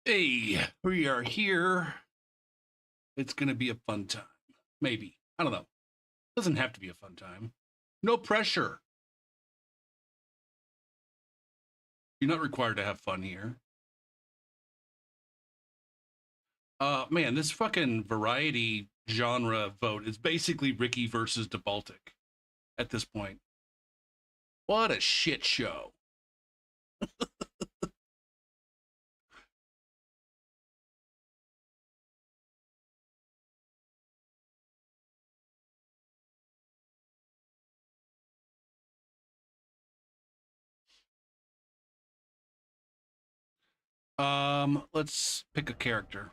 Hey, we are here. It's going to be a fun time. Maybe. I don't know. Doesn't have to be a fun time. No pressure. You're not required to have fun here. Man, this fucking variety genre vote is basically Ricky versus DeBaltic at this point. What a shit show. Let's pick a character.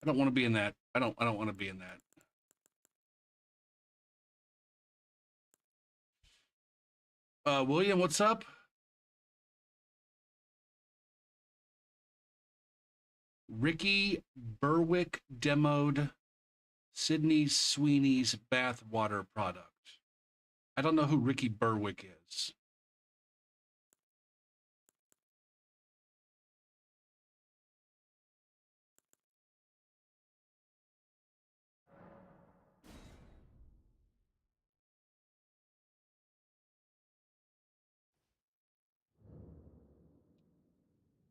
I don't want to be in that. I don't want to be in that. William, what's up? Ricky Berwick demoed Sydney Sweeney's bath water product. I don't know who Ricky Berwick is.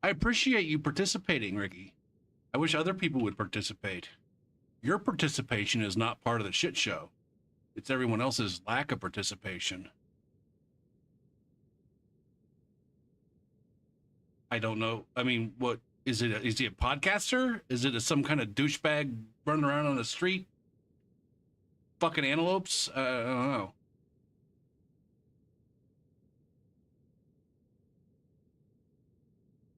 I appreciate you participating, Ricky. I wish other people would participate. Your participation is not part of the shit show. It's everyone else's lack of participation. I don't know. I mean, what is it? Is he a podcaster? Is it some kind of douchebag running around on the street, fucking antelopes? I don't know.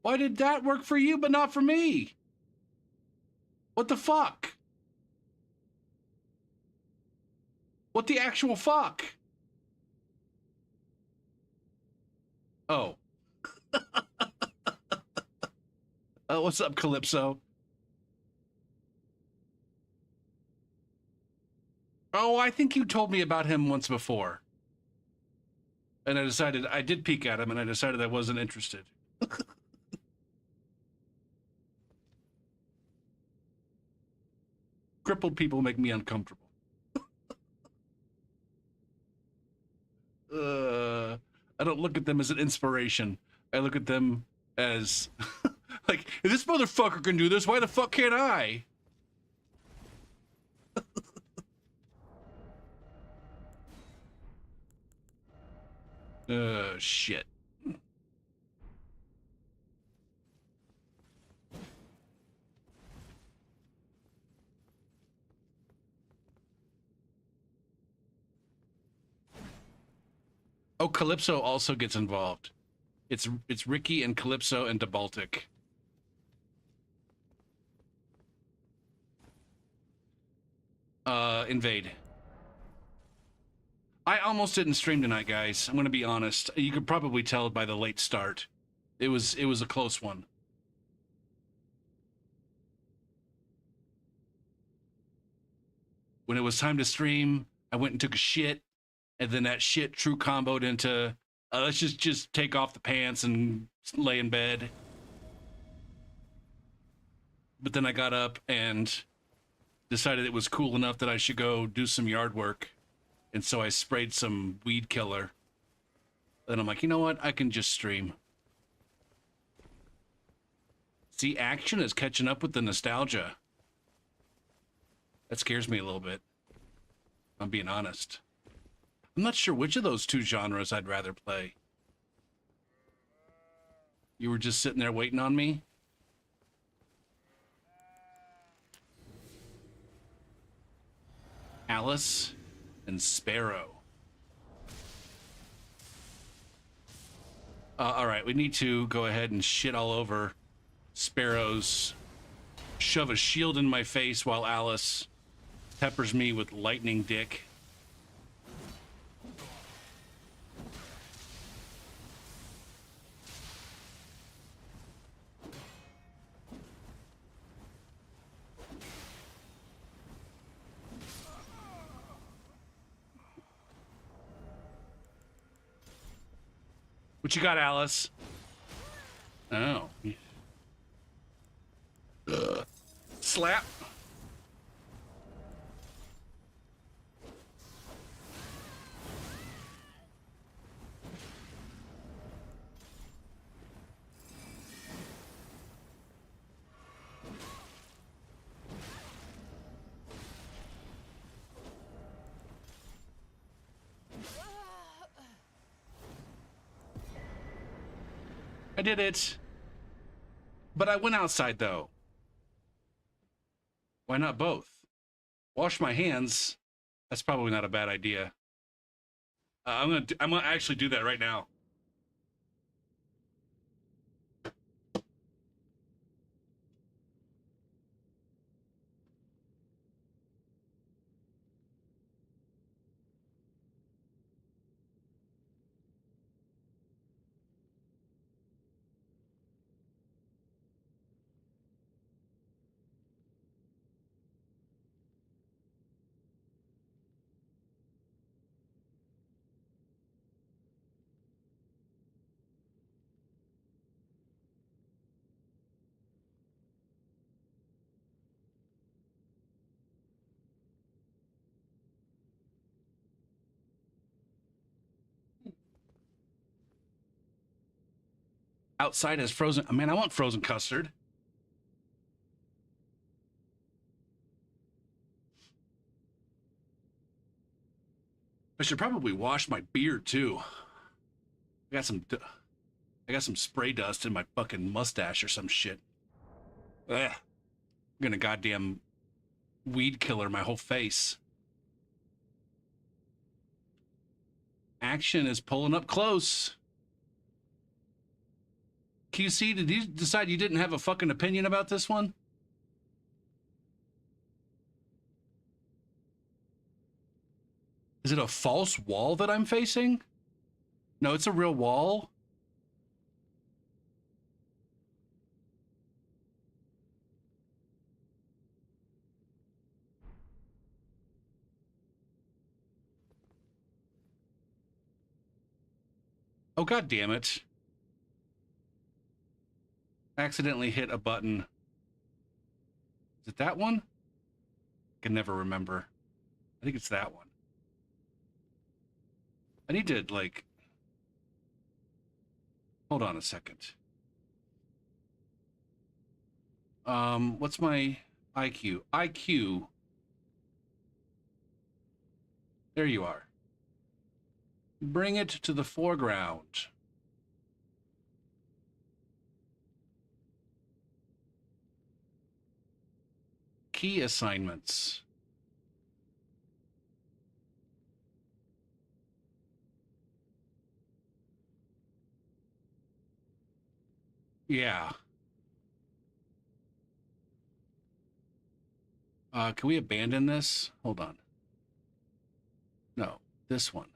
Why did that work for you but not for me? What the fuck? What the actual fuck? Oh. What's up, Calypso? Oh, I think you told me about him once before. And I did peek at him and I decided I wasn't interested. Crippled people make me uncomfortable. I don't look at them as an inspiration. I look at them as like, if this motherfucker can do this, why the fuck can't I? Shit. Oh, Calypso also gets involved. It's Ricky and Calypso and DeBaltic. Invade. I almost didn't stream tonight, guys. I'm gonna be honest. You could probably tell by the late start. It was a close one. When it was time to stream, I went and took a shit, and then that shit true comboed into let's just take off the pants and lay in bed. But then I got up and decided it was cool enough that I should go do some yard work, and so I sprayed some weed killer. Then I'm like, you know what? I can just stream. See, action is catching up with the nostalgia. That scares me a little bit. I'm being honest. I'm not sure which of those two genres I'd rather play. You were just sitting there waiting on me? Alice and Sparrow. All right, we need to go ahead and shit all over Sparrow's, shove a shield in my face while Alice peppers me with lightning dick. What you got, Alice? Oh. Slap. I did it. But I went outside, though. Why not both? Wash my hands. That's probably not a bad idea. I'm gonna actually do that right now. Outside is frozen. Man, I want frozen custard. I should probably wash my beard too. I got some spray dust in my fucking mustache or some shit. Ugh. I'm gonna goddamn weed killer my whole face. Action is pulling up close. QC, did you decide you didn't have a fucking opinion about this one? Is it a false wall that I'm facing? No, it's a real wall. Oh, god damn it. Accidentally hit a button. Is it that one? I can never remember. I think it's that one. I need to, like... Hold on a second. What's my IQ? IQ. There you are. Bring it to the foreground. Key assignments. Yeah. Can we abandon this? Hold on. No, this one.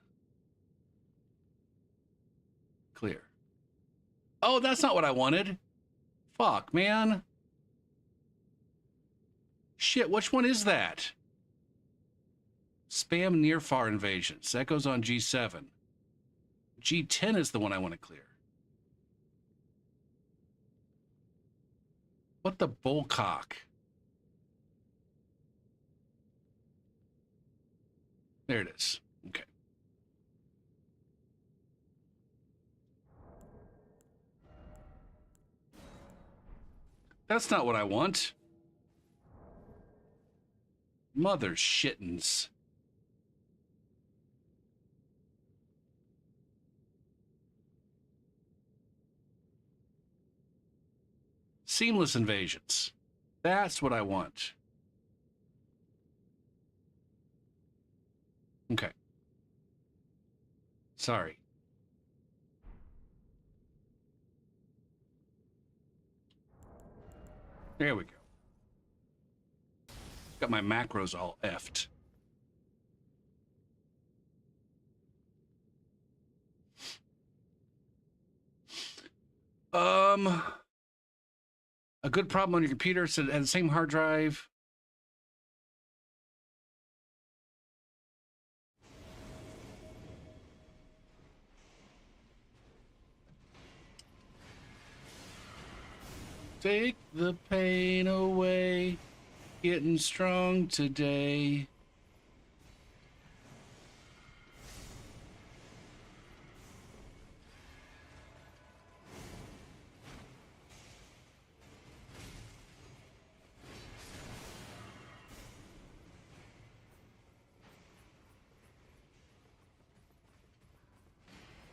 Clear. Oh, that's not what I wanted. Fuck, man. Shit, which one is that? Spam near-far invasions. That goes on G7. G10 is the one I want to clear. What the bullcock? There it is. Okay. That's not what I want. Mother shittins. Seamless invasions. That's what I want. Okay. Sorry. There we go. Got my macros all effed. A good problem on your computer, so it has the same hard drive. Take the pain away. Getting strong today.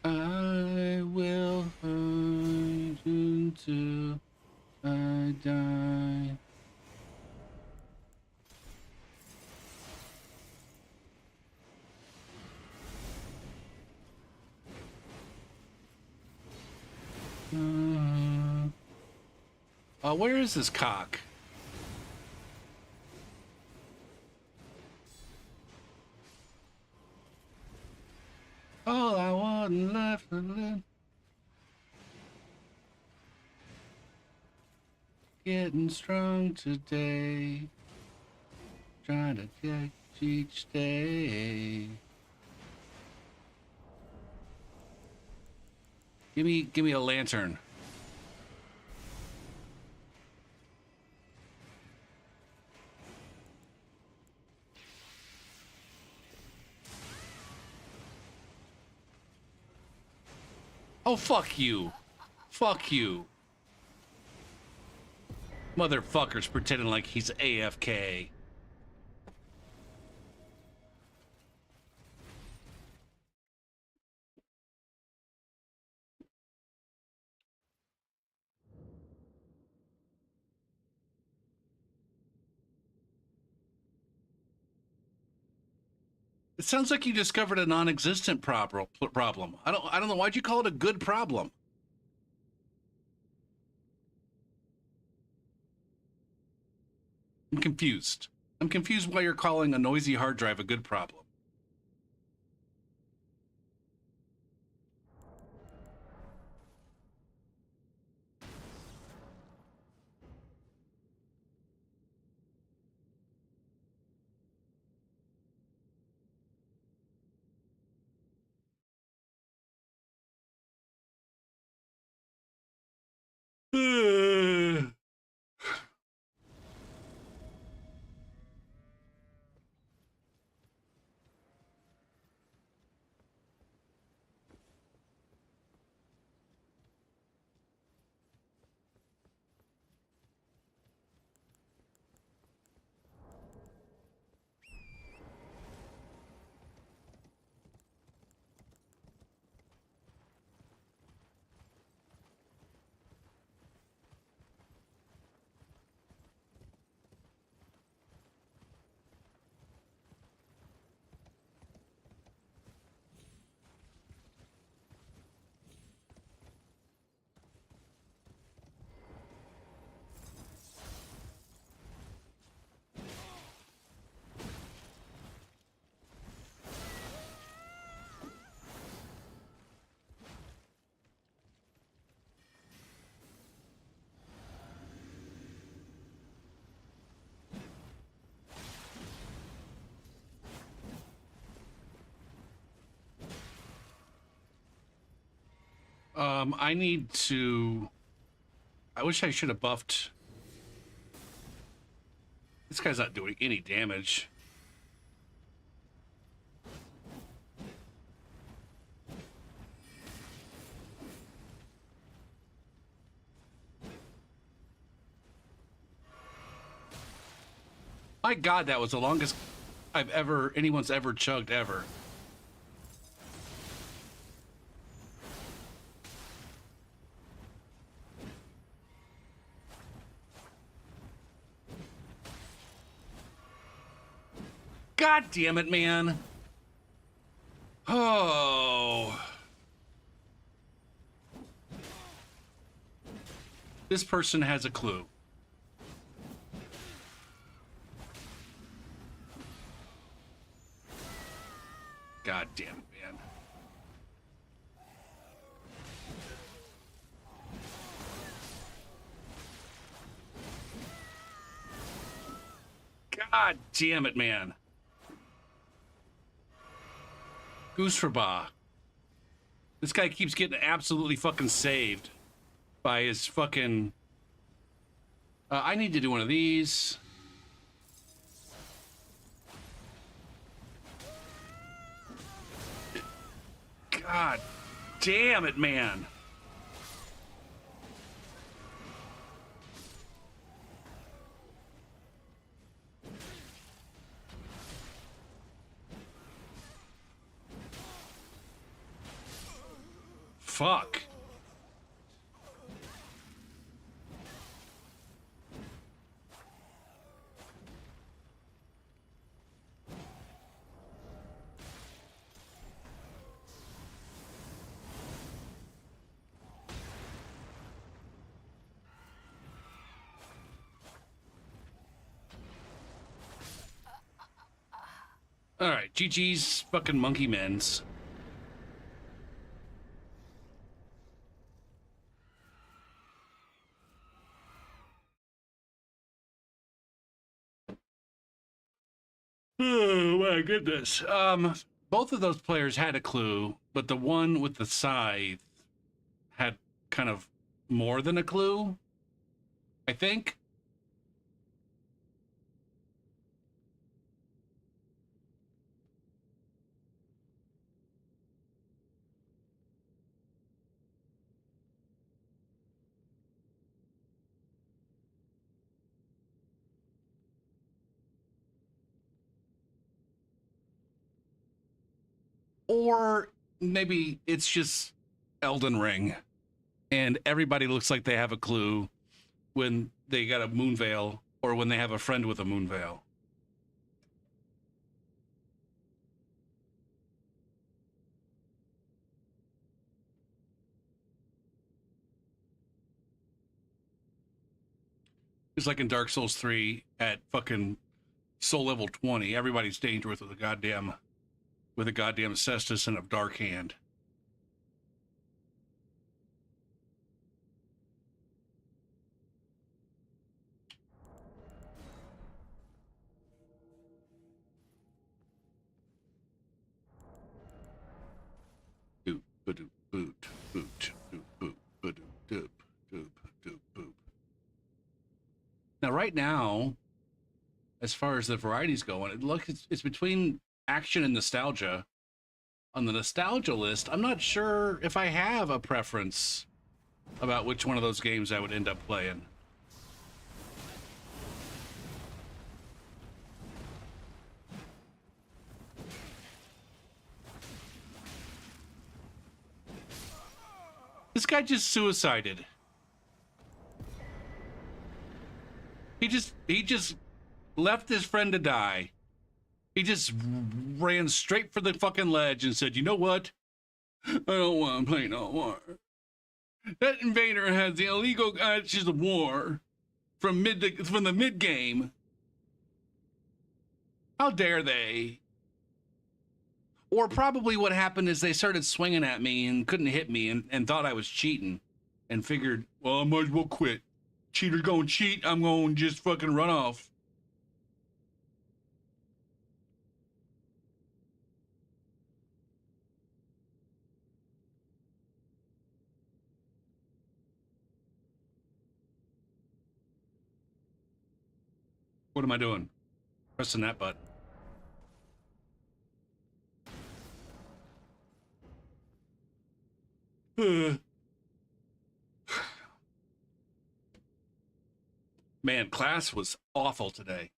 I will fight until I die. Where is this cock? All I want left to live. Getting strong today. Trying to get each day. Give me a lantern. Oh, fuck you. Fuck you. Motherfucker's pretending like he's AFK. It sounds like you discovered a non-existent problem. I don't know, why'd you call it a good problem? I'm confused. I'm confused why you're calling a noisy hard drive a good problem. I need to... I wish I should have buffed... This guy's not doing any damage. My God, that was the longest anyone's ever chugged ever. God damn it, man. Oh. This person has a clue. God damn it, man. God damn it, man. Goose for Ba. This guy keeps getting absolutely fucking saved by his fucking I need to do one of these. God damn it, man. Fuck. All right, GG's fucking monkey men's. Oh my goodness. Both of those players had a clue, but the one with the scythe had kind of more than a clue, I think. Or maybe it's just Elden Ring and everybody looks like they have a clue when they got a moon veil or when they have a friend with a moon veil. It's like in Dark Souls 3 at fucking soul level 20, everybody's dangerous with a goddamn cestus and a dark hand. Boot, boot, boot, boot, boot, boot, boot, doop, doop, doop, boop. Now, right now, as far as the varieties go, it's between action and nostalgia. On the nostalgia list, I'm not sure if I have a preference about which one of those games I would end up playing. This guy just suicided. He just left his friend to die. He just ran straight for the fucking ledge and said, "You know what? I don't want to play no more. That invader has the illegal actions of war from the mid game. How dare they?" Or probably what happened is they started swinging at me and couldn't hit me and thought I was cheating and figured, well, I might as well quit. Cheater's gonna cheat. I'm gonna just fucking run off. What am I doing? Pressing that button. Man, class was awful today.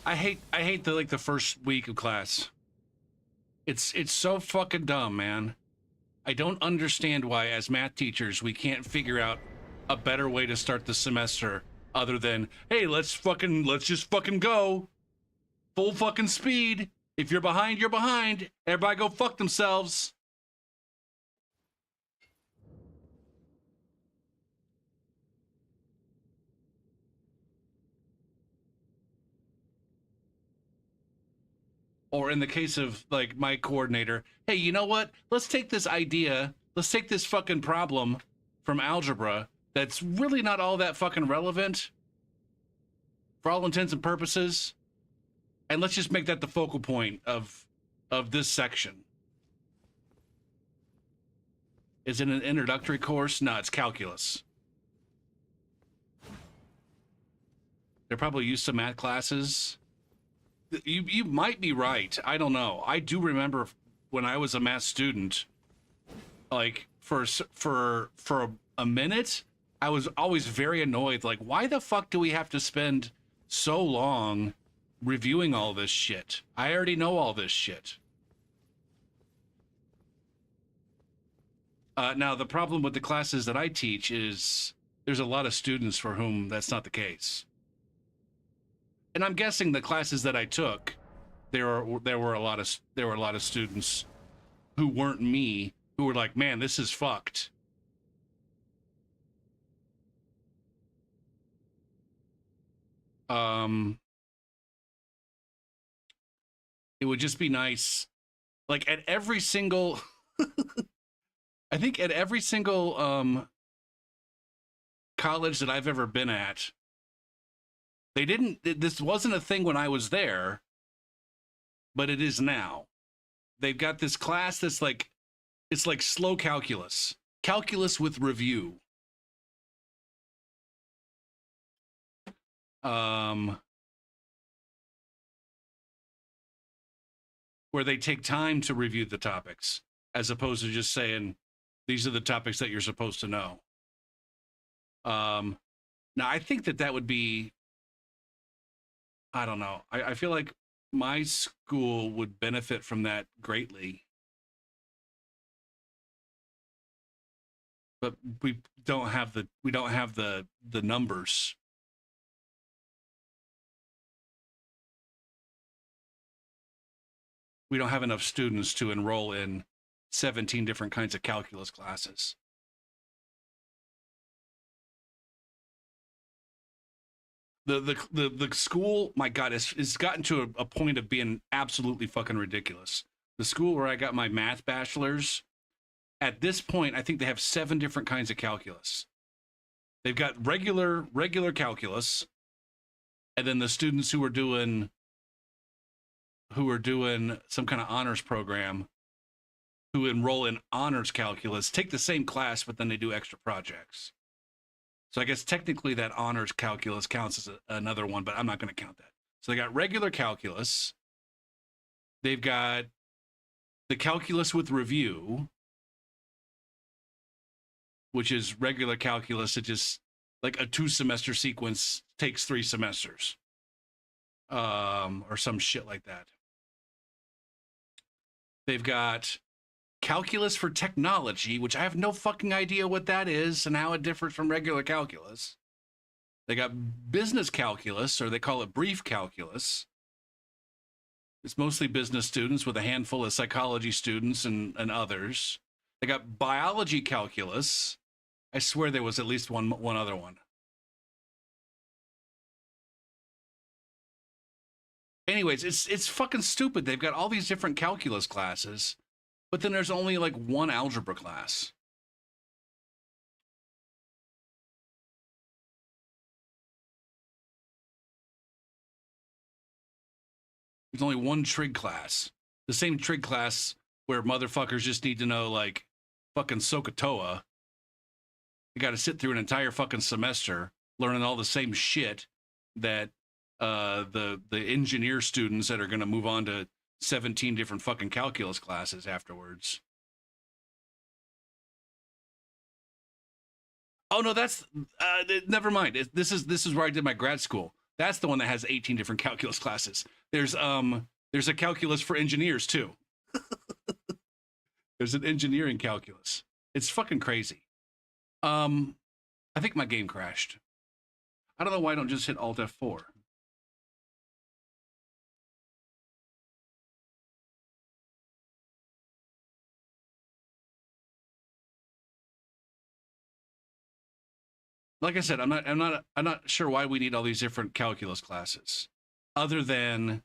I hate the first week of class. It's so fucking dumb, man. I don't understand why, as math teachers, we can't figure out a better way to start the semester other than, hey, let's just fucking go. Full fucking speed. If you're behind, you're behind. Everybody go fuck themselves. Or in the case of like my coordinator, hey, you know what? Let's take this idea, let's take this fucking problem from algebra that's really not all that fucking relevant for all intents and purposes, and let's just make that the focal point of this section. Is it an introductory course? No, it's calculus. They're probably used to math classes. You might be right. I don't know. I do remember when I was a math student, like for a minute, I was always very annoyed. Like, why the fuck do we have to spend so long reviewing all this shit? I already know all this shit. Now, the problem with the classes that I teach is there's a lot of students for whom that's not the case. And I'm guessing the classes that I took, there were a lot of students who weren't me, who were like, man, this is fucked. It would just be nice, like at every single I think at every single college that I've ever been at, this wasn't a thing when I was there, but it is now. They've got this class that's like, it's like slow calculus. Calculus with review. Where they take time to review the topics, as opposed to just saying, these are the topics that you're supposed to know. Now, I think that would be, I don't know. I feel like my school would benefit from that greatly. But we don't have the numbers. We don't have enough students to enroll in 17 different kinds of calculus classes. The school, my God, it's gotten to a point of being absolutely fucking ridiculous. The school where I got my math bachelor's, at this point, I think they have 7 different kinds of calculus. They've got regular calculus, and then the students who are doing some kind of honors program, who enroll in honors calculus, take the same class, but then they do extra projects. So I guess technically that honors calculus counts as another one, but I'm not going to count that. So they got regular calculus. They've got the calculus with review, which is regular calculus. It just, like a 2-semester sequence takes 3 semesters. Or some shit like that. They've got calculus for technology, which I have no fucking idea what that is and how it differs from regular calculus. They got business calculus, or they call it brief calculus. It's mostly business students with a handful of psychology students and others. They got biology calculus. I swear there was at least one other one. Anyways, it's fucking stupid. They've got all these different calculus classes, but then there's only like one algebra class. There's only one trig class. The same trig class where motherfuckers just need to know, like, fucking SOHCAHTOA. You got to sit through an entire fucking semester learning all the same shit that the engineer students that are going to move on to 17 different fucking calculus classes afterwards. Oh no, that's never mind. This is where I did my grad school. That's the one that has 18 different calculus classes. There's a calculus for engineers too. There's an engineering calculus. It's fucking crazy. I think my game crashed. I don't know why I don't just hit Alt F4. Like I said, I'm not sure why we need all these different calculus classes, other than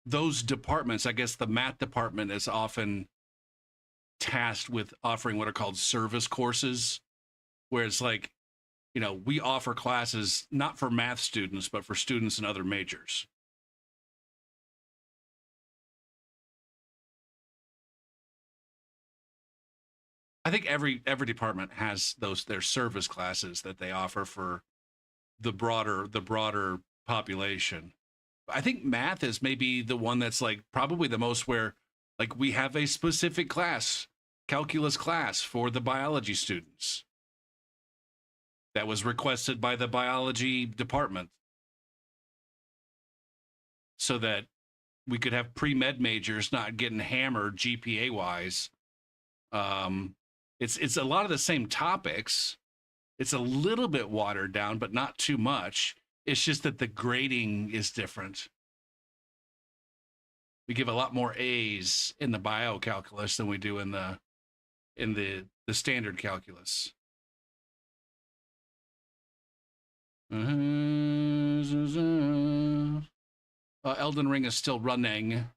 those departments, I guess the math department is often tasked with offering what are called service courses, where it's like, we offer classes not for math students, but for students in other majors. I think every department has their service classes that they offer for the broader population. I think math is maybe the one that's like probably the most where like we have a specific class, calculus class for the biology students that was requested by the biology department so that we could have pre-med majors not getting hammered GPA wise. It's a lot of the same topics. It's a little bit watered down, but not too much. It's just that the grading is different. We give a lot more A's in the biocalculus than we do in the standard calculus. Elden Ring is still running.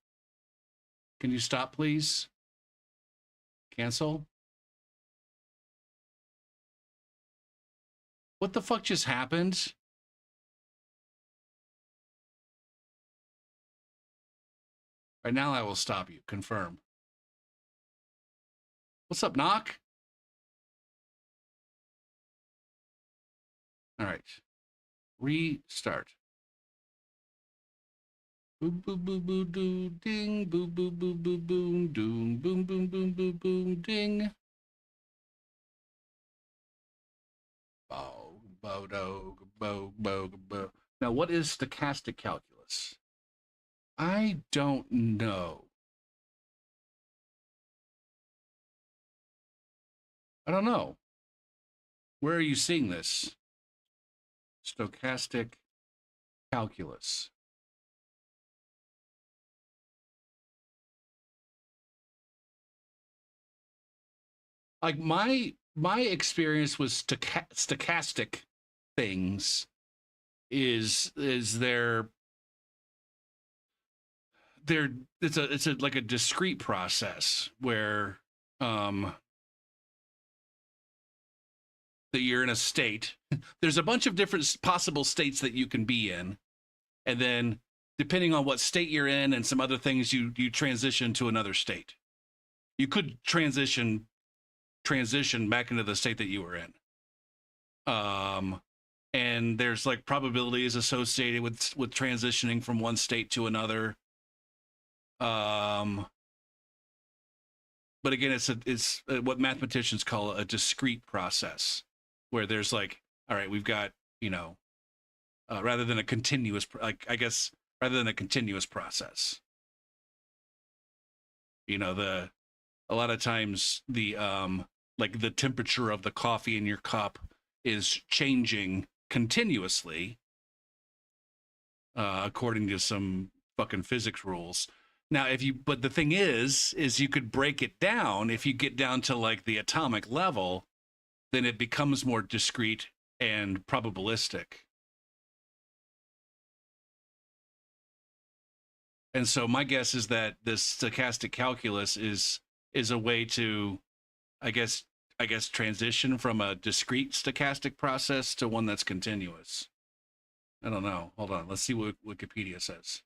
Can you stop, please? Cancel. What the fuck just happened? Right now I will stop you. Confirm. What's up, Knock? All right. Restart. Boom, boom, boom, boom, doo, ding. Boom, boom, boom, boom, boom, doom. Boom, boom, boom, boom, boom, ding. Bo, bo, do, bo, bo, bo. Now, what is stochastic calculus? I don't know. I don't know. Where are you seeing this? Stochastic calculus. Like my experience with stochastic things is it's a like a discrete process where that you're in a state. There's a bunch of different possible states that you can be in, and then depending on what state you're in and some other things, you transition to another state. You could transition back into the state that you were in. And there's like probabilities associated with transitioning from one state to another. But again, it's what mathematicians call a discrete process, where there's like, all right, we've got, rather than a continuous, rather than a continuous process, a lot of times the like the temperature of the coffee in your cup is changing continuously according to some fucking physics rules. Now, but the thing is you could break it down. If you get down to like the atomic level, then it becomes more discrete and probabilistic. And so my guess is that this stochastic calculus is a way to, I guess transition from a discrete stochastic process to one that's continuous. I don't know. Hold on. Let's see what Wikipedia says.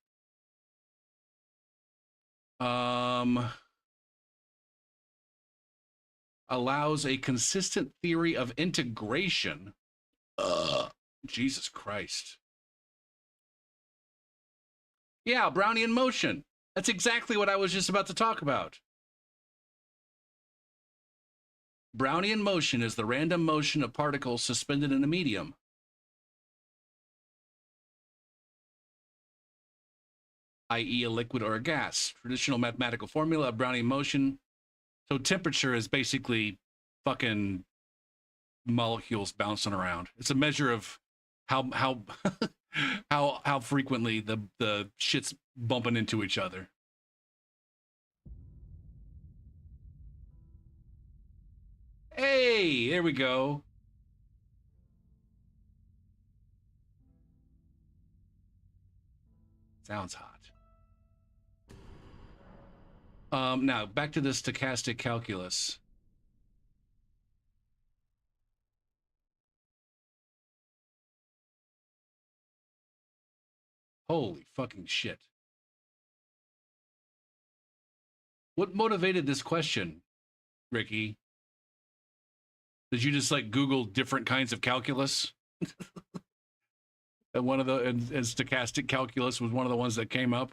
Allows a consistent theory of integration. Jesus Christ. Yeah, Brownian motion. That's exactly what I was just about to talk about. Brownian motion is the random motion of particles suspended in a medium. i.e. a liquid or a gas. Traditional mathematical formula of Brownian motion. So temperature is basically fucking molecules bouncing around. It's a measure of how how frequently the shit's bumping into each other. Hey, there we go. Sounds hot. Now back to the stochastic calculus. Holy fucking shit. What motivated this question, Ricky? Did you just like Google different kinds of calculus? And one of the and stochastic calculus was one of the ones that came up.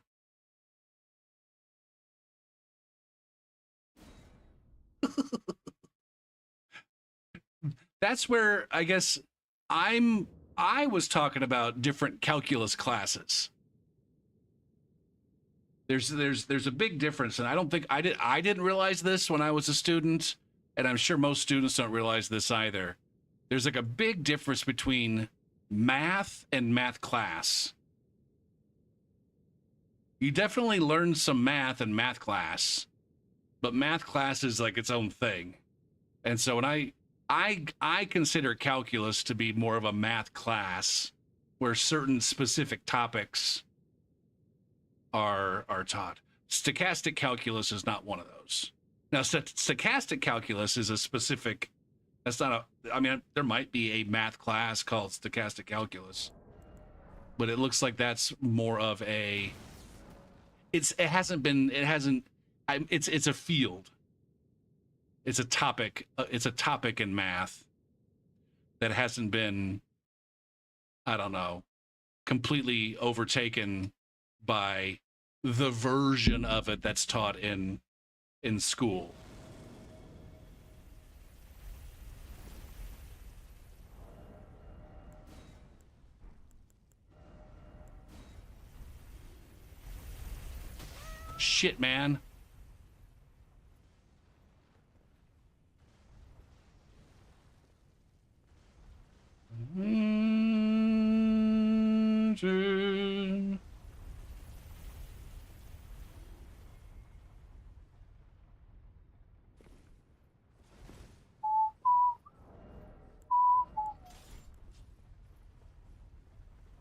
That's where I guess I was talking about different calculus classes. There's a big difference, and I don't think I didn't realize this when I was a student, and I'm sure most students don't realize this either. There's like a big difference between math and math class. You definitely learn some math in math class, but math class is like its own thing. And so when I consider calculus to be more of a math class where certain specific topics are taught. Stochastic calculus is not one of those. Now, stochastic calculus is a specific. That's not a. I mean, there might be a math class called stochastic calculus, but it looks like that's more of a. It hasn't been. It hasn't. It's a field. It's a topic. It's a topic in math that hasn't been. I don't know, completely overtaken by the version of it that's taught in school. Shit, man.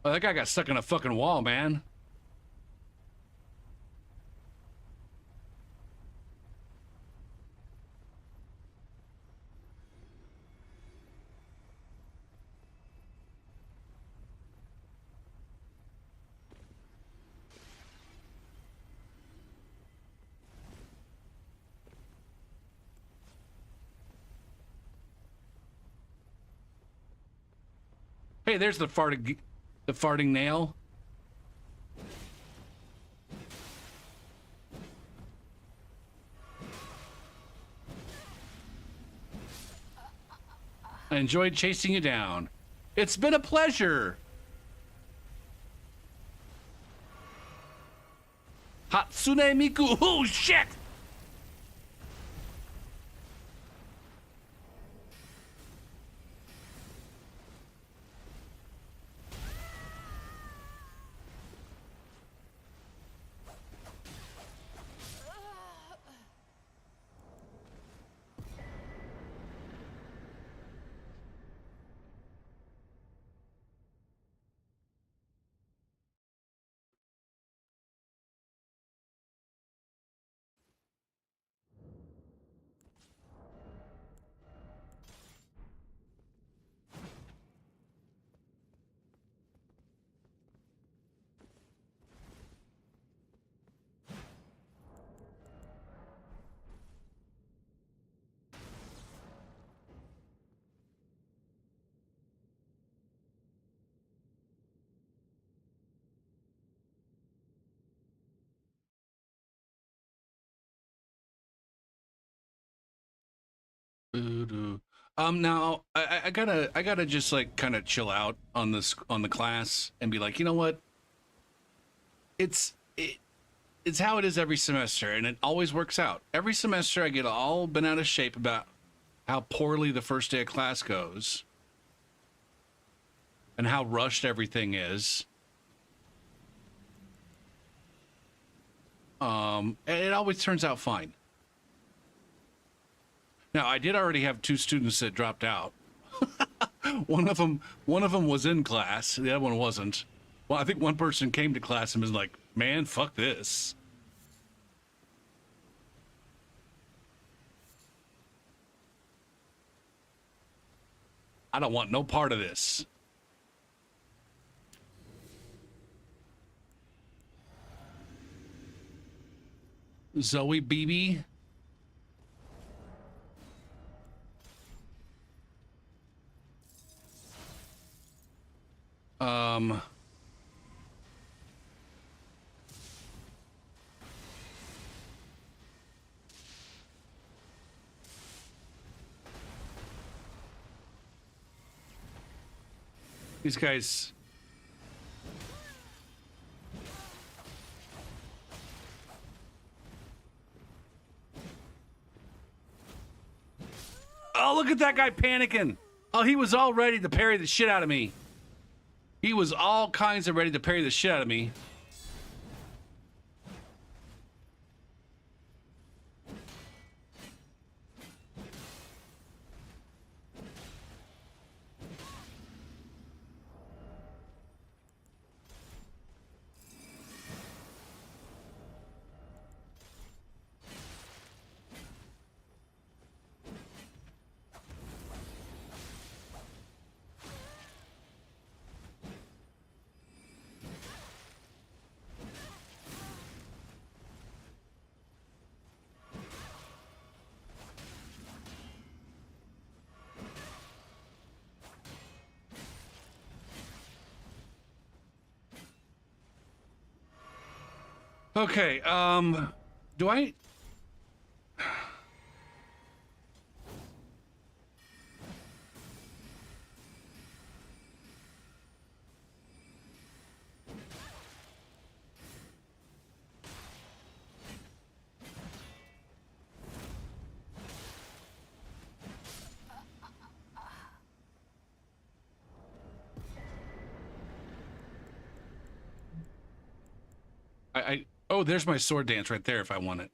Oh, that guy got stuck in a fucking wall, man. Hey, there's the farting nail. I enjoyed chasing you down. It's been a pleasure. Hatsune Miku. Oh, shit. Now I gotta just like kind of chill out on this on the class and be like, you know what? It's it's how it is every semester, and it always works out. Every semester I get all bent out of shape about how poorly the first day of class goes and how rushed everything is. And it always turns out fine. Now, I did already have 2 students that dropped out. one of them was in class. The other one wasn't. Well, I think one person came to class and was like, "Man, fuck this." I don't want no part of this. Zoe BB. Um, these guys. Oh, look at that guy panicking. Oh, he was all ready to parry the shit out of me. He was all kinds of ready to parry the shit out of me. Okay, do I... Oh, there's my sword dance right there if I want it.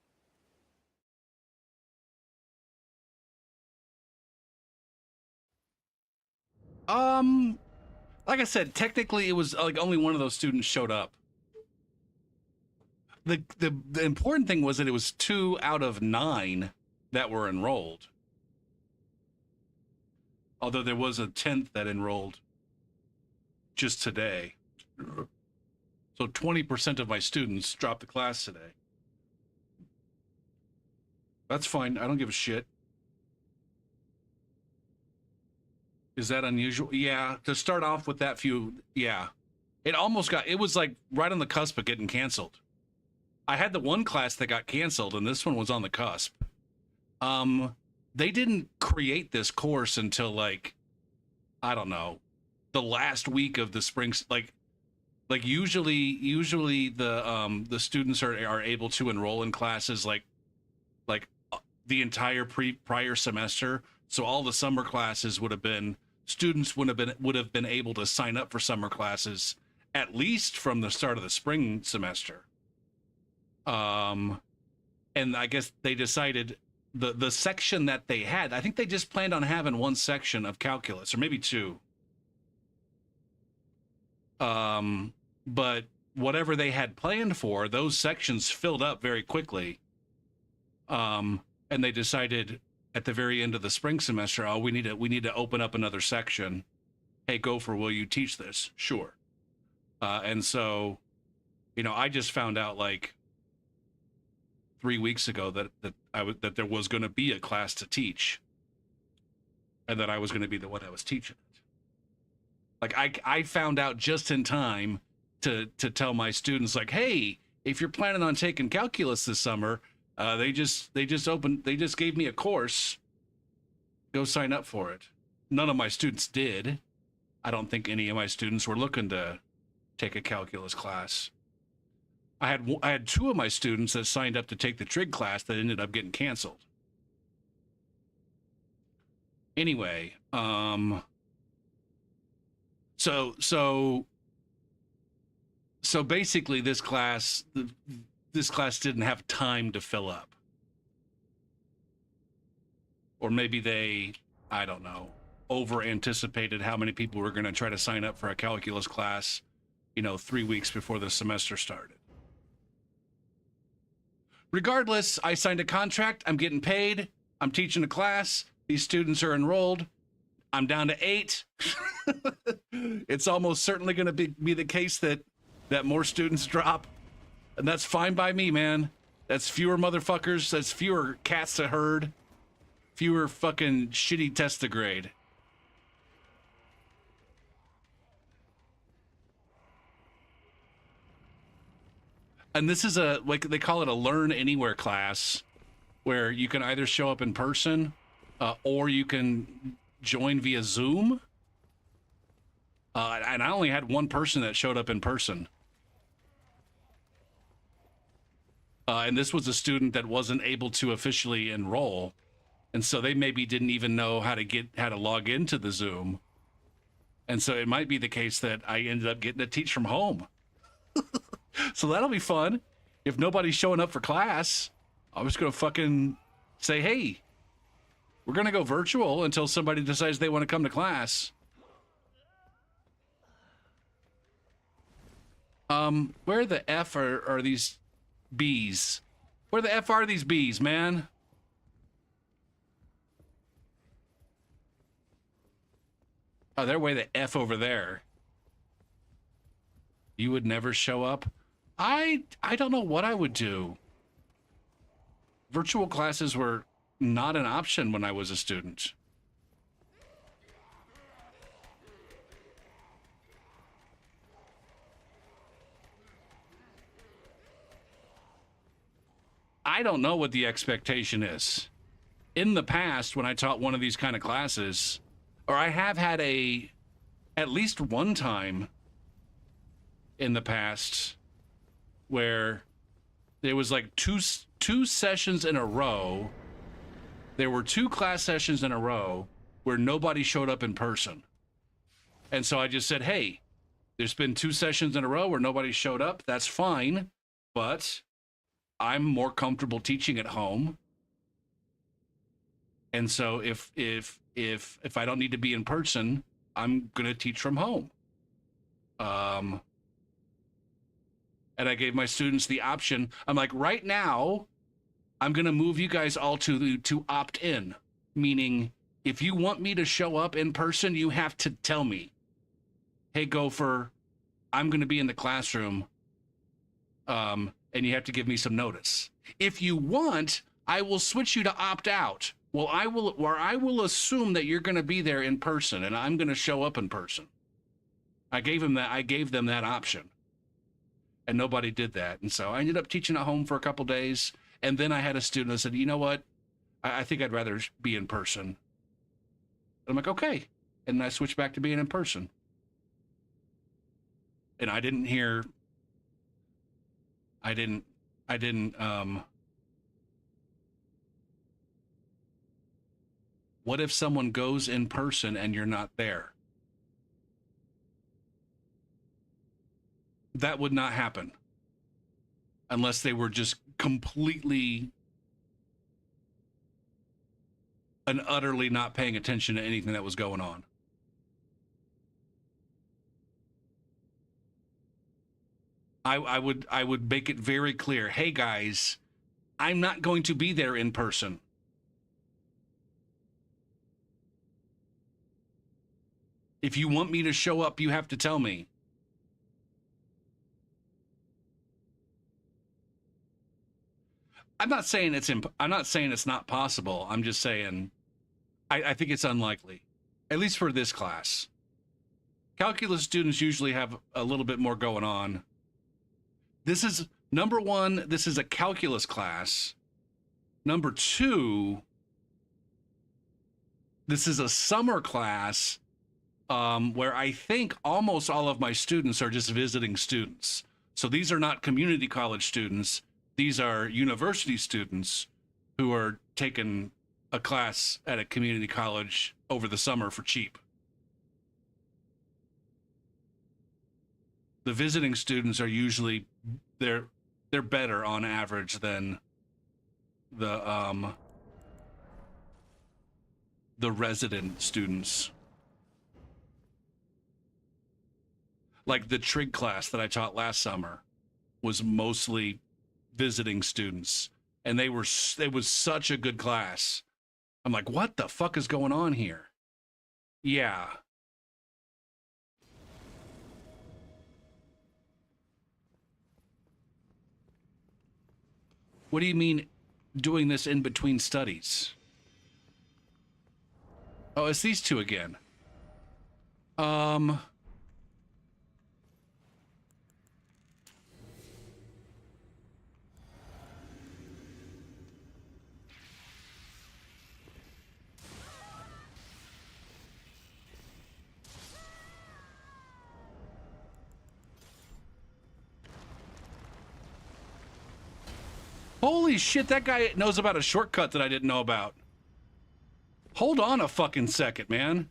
Like I said, technically it was like only one of those students showed up. The important thing was that it was 2 out of 9 that were enrolled. Although there was a 10th that enrolled just today. So 20% of my students dropped the class today. That's fine. I don't give a shit. Is that unusual? Yeah, to start off with that few, yeah. It almost got, it was like right on the cusp of getting canceled. I had the one class that got canceled, and this one was on the cusp. They didn't create this course until like, I don't know, the last week of the spring, like usually the students are able to enroll in classes like the entire prior semester. So all the summer classes would have been, students would have been able to sign up for summer classes at least from the start of the spring semester. And I guess they decided the section that they had, I think they just planned on having one section of calculus or maybe 2. But whatever they had planned for, those sections filled up very quickly. And they decided at the very end of the spring semester, oh, we need to open up another section. Hey, Gopher, will you teach this? Sure. And so, I just found out like 3 weeks ago that there was going to be a class to teach, and that I was going to be the one that was teaching it. Like I found out just in time to tell my students, like, hey, if you're planning on taking calculus this summer, they just gave me a course. Go sign up for it. None of my students did. I don't think any of my students were looking to take a calculus class. I had 2 of my students that signed up to take the trig class that ended up getting canceled. Anyway, so basically this class didn't have time to fill up. Or maybe they, I don't know, over anticipated how many people were going to try to sign up for a calculus class, 3 weeks before the semester started. Regardless, I signed a contract, I'm getting paid, I'm teaching a class, these students are enrolled. I'm down to 8. It's almost certainly going to be the case that more students drop, and that's fine by me, man. That's fewer motherfuckers. That's fewer cats to herd. Fewer fucking shitty tests to grade. And this is a, like, they call it a learn anywhere class, where you can either show up in person or you can join via Zoom. And I only had one person that showed up in person. And this was a student that wasn't able to officially enroll. And so they maybe didn't even know how to log into the Zoom. And so it might be the case that I ended up getting to teach from home. So that'll be fun. If nobody's showing up for class, I'm just going to fucking say, hey, we're going to go virtual until somebody decides they want to come to class. Where the F are these bees? Where the F are these bees, man? Oh, they're way the F over there. You would never show up? I don't know what I would do. Virtual classes were not an option when I was a student. I don't know what the expectation is. In the past, when I taught one of these kind of classes, or I have had at least one time in the past where there was like two sessions in a row. There were 2 class sessions in a row where nobody showed up in person. And so I just said, hey, there's been 2 sessions in a row where nobody showed up. That's fine, but I'm more comfortable teaching at home. And so if I don't need to be in person, I'm going to teach from home. And I gave my students the option. I'm like, right now, I'm going to move you guys all to opt in, meaning if you want me to show up in person, you have to tell me, hey, Gopher, I'm going to be in the classroom, and you have to give me some notice. If you want, I will switch you to opt out. Well, I will assume that you're going to be there in person, and I'm going to show up in person. I gave them that option. And nobody did that. And so I ended up teaching at home for a couple days. And then I had a student that said, you know what? I think I'd rather be in person. And I'm like, okay. And I switched back to being in person. And I didn't what if someone goes in person and you're not there? That would not happen unless they were just completely and utterly not paying attention to anything that was going on. I would make it very clear, hey guys, I'm not going to be there in person. If you want me to show up, you have to tell me. I'm not saying it's not possible. I'm just saying I think it's unlikely, at least for this class. Calculus students usually have a little bit more going on. This is, number one, this is a calculus class. Number two, this is a summer class where I think almost all of my students are just visiting students. So these are not community college students. These are university students who are taking a class at a community college over the summer for cheap. The visiting students are usually, they're better on average than the resident students. Like the trig class that I taught last summer was mostly visiting students, and it was such a good class. I'm like, what the fuck is going on here? Yeah. What do you mean doing this in between studies? Oh, it's these two again. Um, holy shit, that guy knows about a shortcut that I didn't know about. Hold on a fucking second, man.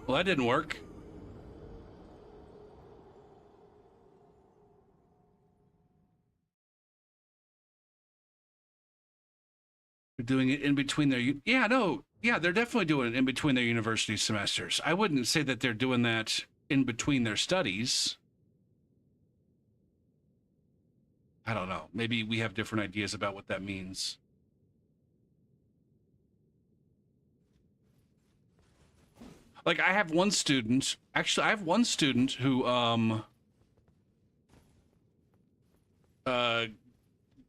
Well, that didn't work. They're doing it in between their... Yeah, no. Yeah, they're definitely doing it in between their university semesters. I wouldn't say that they're doing that in between their studies. I don't know. Maybe we have different ideas about what that means. Like, I have one student... Actually, I have one student who,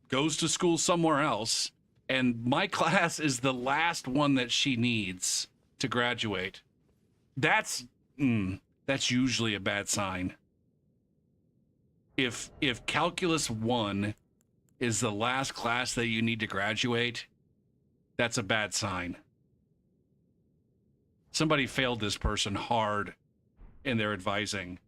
goes to school somewhere else, and my class is the last one that she needs to graduate. That's that's usually a bad sign. If calculus 1 is the last class that you need to graduate, that's a bad sign. Somebody failed this person hard in their advising.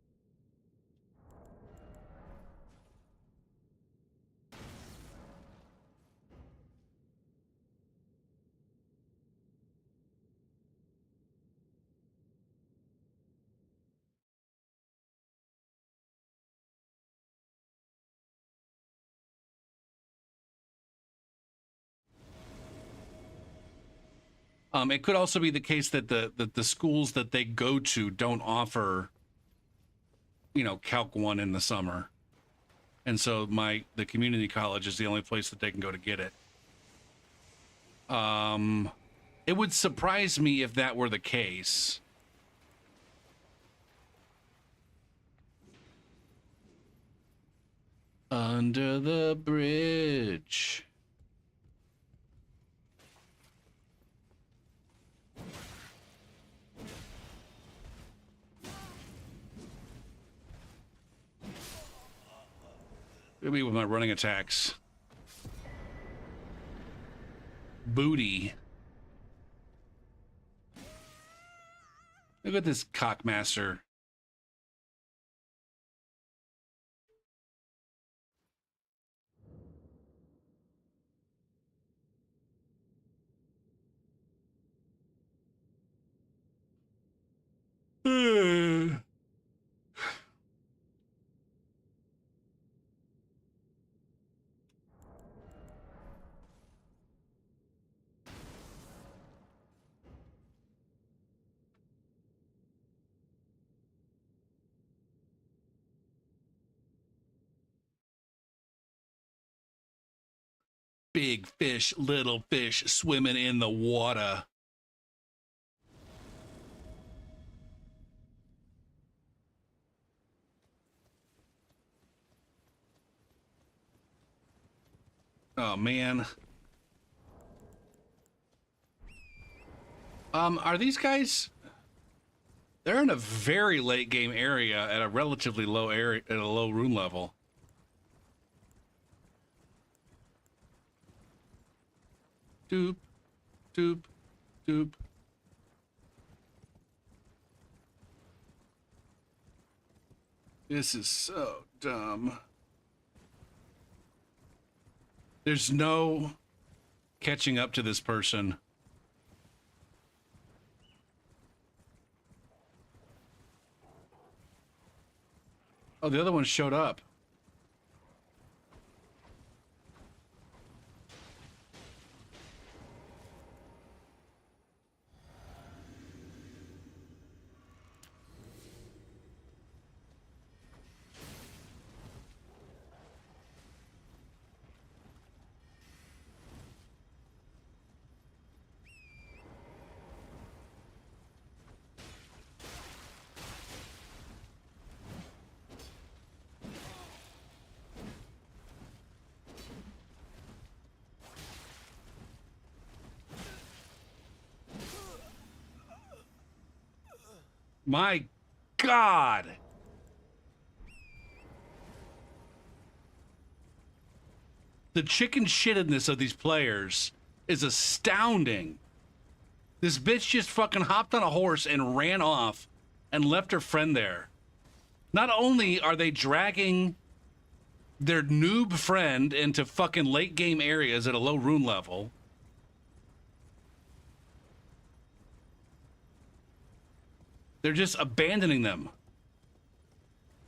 It could also be the case that the schools that they go to don't offer, Calc 1 in the summer. And so the community college is the only place that they can go to get it. It would surprise me if that were the case. Under the bridge. Maybe with my running attacks. Booty. Look at this cockmaster. Big fish, little fish swimming in the water. Oh, man. Are these guys... They're in a very late game area at a relatively low area, at a low room level. Doop, doop, doop. This is so dumb. There's no catching up to this person. Oh, the other one showed up. My God. The chicken shittedness of these players is astounding. This bitch just fucking hopped on a horse and ran off and left her friend there. Not only are they dragging their noob friend into fucking late game areas at a low rune level, they're just abandoning them.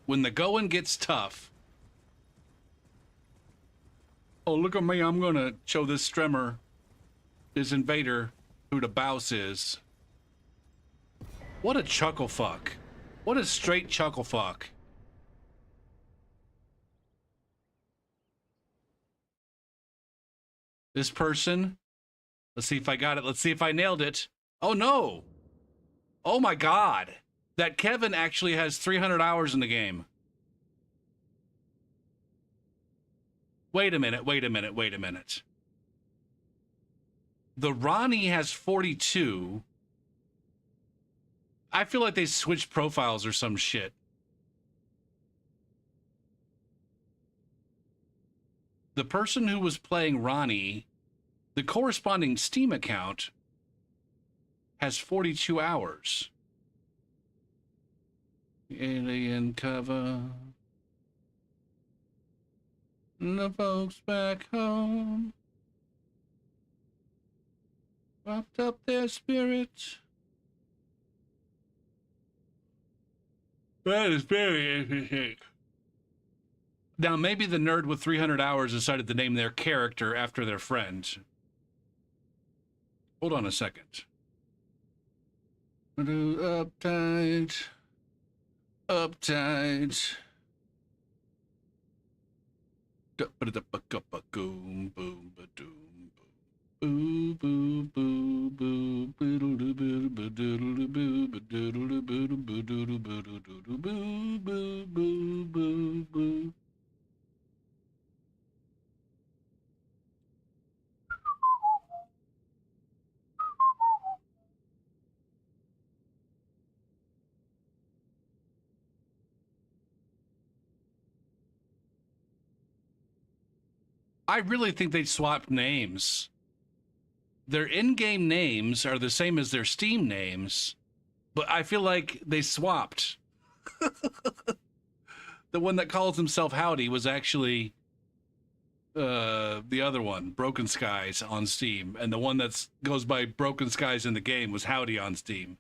When the going gets tough. Oh, look at me. I'm going to show this Stremmer, this invader, who the Bouse is. What a chuckle fuck. What a straight chuckle fuck. This person. Let's see if I got it. Let's see if I nailed it. Oh, no. Oh, my God. That Kevin actually has 300 hours in the game. Wait a minute. Wait a minute. Wait a minute. The Ronnie has 42. I feel like they switched profiles or some shit. The person who was playing Ronnie, the corresponding Steam account, has 42 hours. Alien cover. The folks back home wrapped up their spirits. That is very interesting. Now, maybe the nerd with 300 hours decided to name their character after their friend. Hold on a second. Uptight. Uptight. Boom, boom, boom. Boo boo boo boo boodle boo boo doodle boo boo doodle boo boo doodle boo doodle boo boo boo boo boo. I really think they swapped names. Their in-game names are the same as their Steam names, but I feel like they swapped. The one that calls himself Howdy was actually the other one, Broken Skies on Steam, and the one that goes by Broken Skies in the game was Howdy on Steam.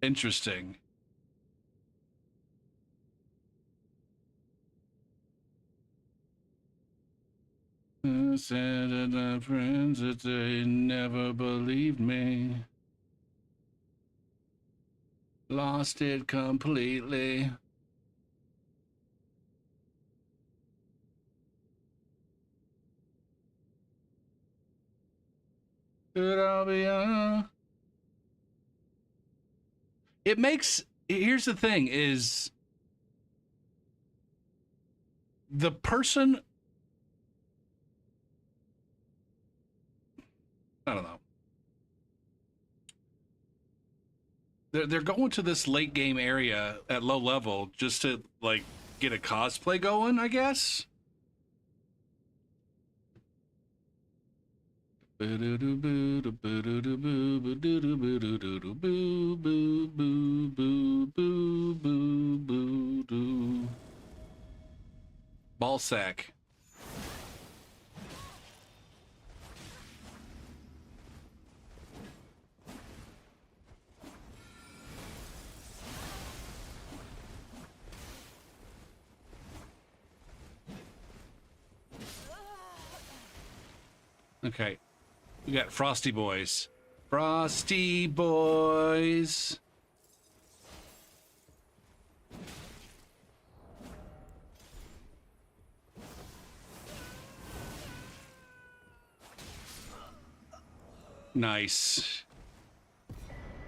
Interesting. I said to my friends that they never believed me. Lost it completely. Could I be It makes, here's the thing is, the person, I don't know. They're going to this late game area at low level just to like get a cosplay going, I guess. Ball sack. Okay. We got Frosty Boys. Frosty Boys. Nice.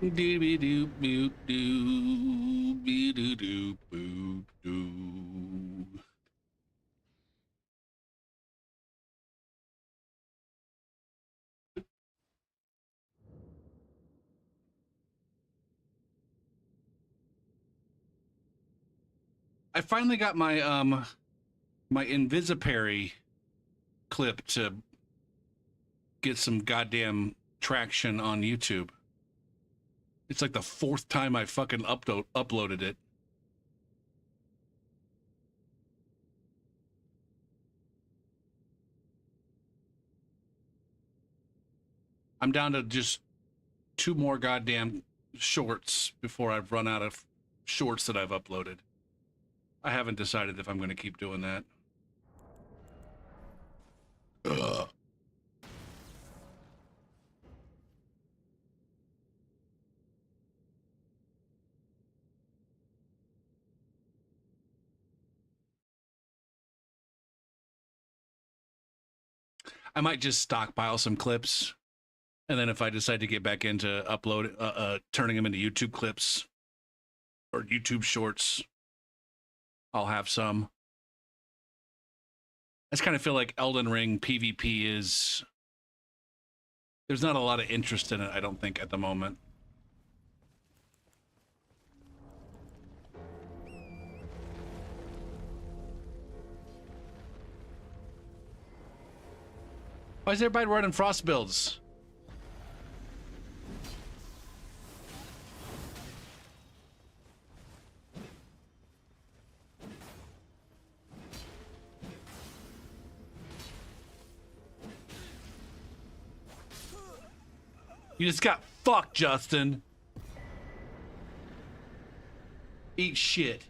Doobie doop boop doo. Be doo doop boop doo. I finally got my my Invisiparry clip to get some goddamn traction on YouTube. It's like the fourth time I fucking uploaded it. I'm down to just 2 more goddamn shorts before I've run out of shorts that I've uploaded. I haven't decided if I'm going to keep doing that. Ugh. I might just stockpile some clips, and then if I decide to get back into turning them into YouTube clips or YouTube shorts, I'll have some. I just kind of feel like Elden Ring PvP is... There's not a lot of interest in it, I don't think, at the moment. Why is everybody running frost builds? You just got fucked, Justin. Eat shit.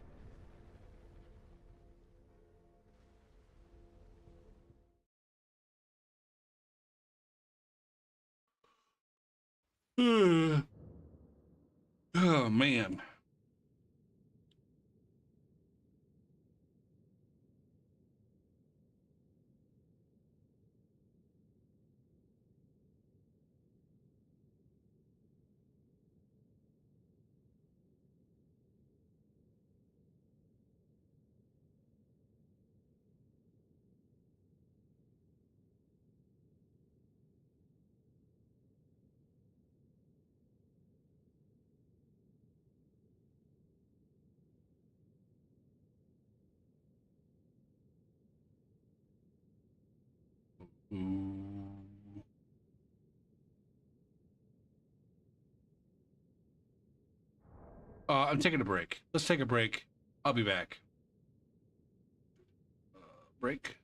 Oh, man. Ooh. I'm taking a break. Let's take a break. I'll be back. Break.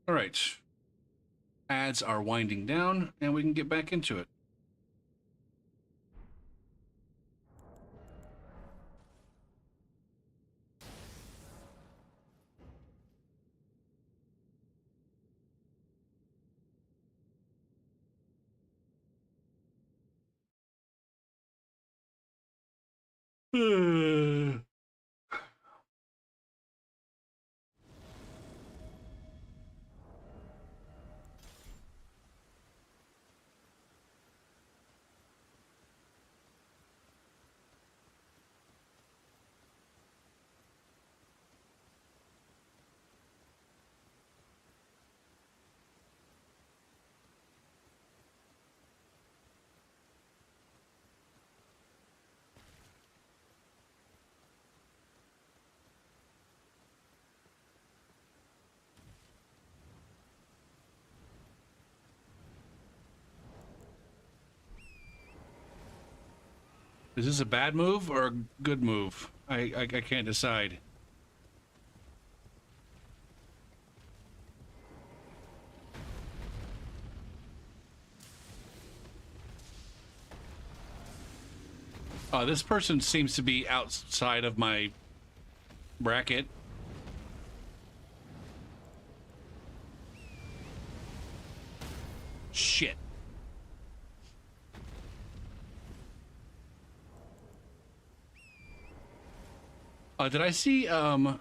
All right. Ads are winding down, and we can get back into it. Is this a bad move or a good move? I can't decide. This person seems to be outside of my bracket. Shit. Did I see, an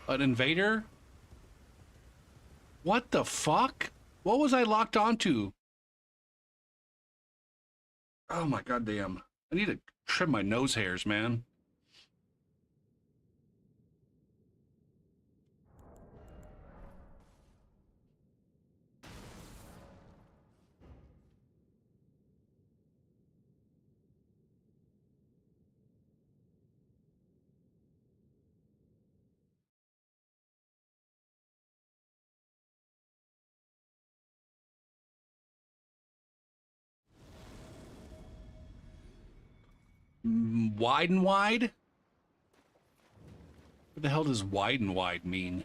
invader? What the fuck? What was I locked onto? Oh my goddamn. I need to trim my nose hairs, man. Wide and wide? What the hell does wide and wide mean?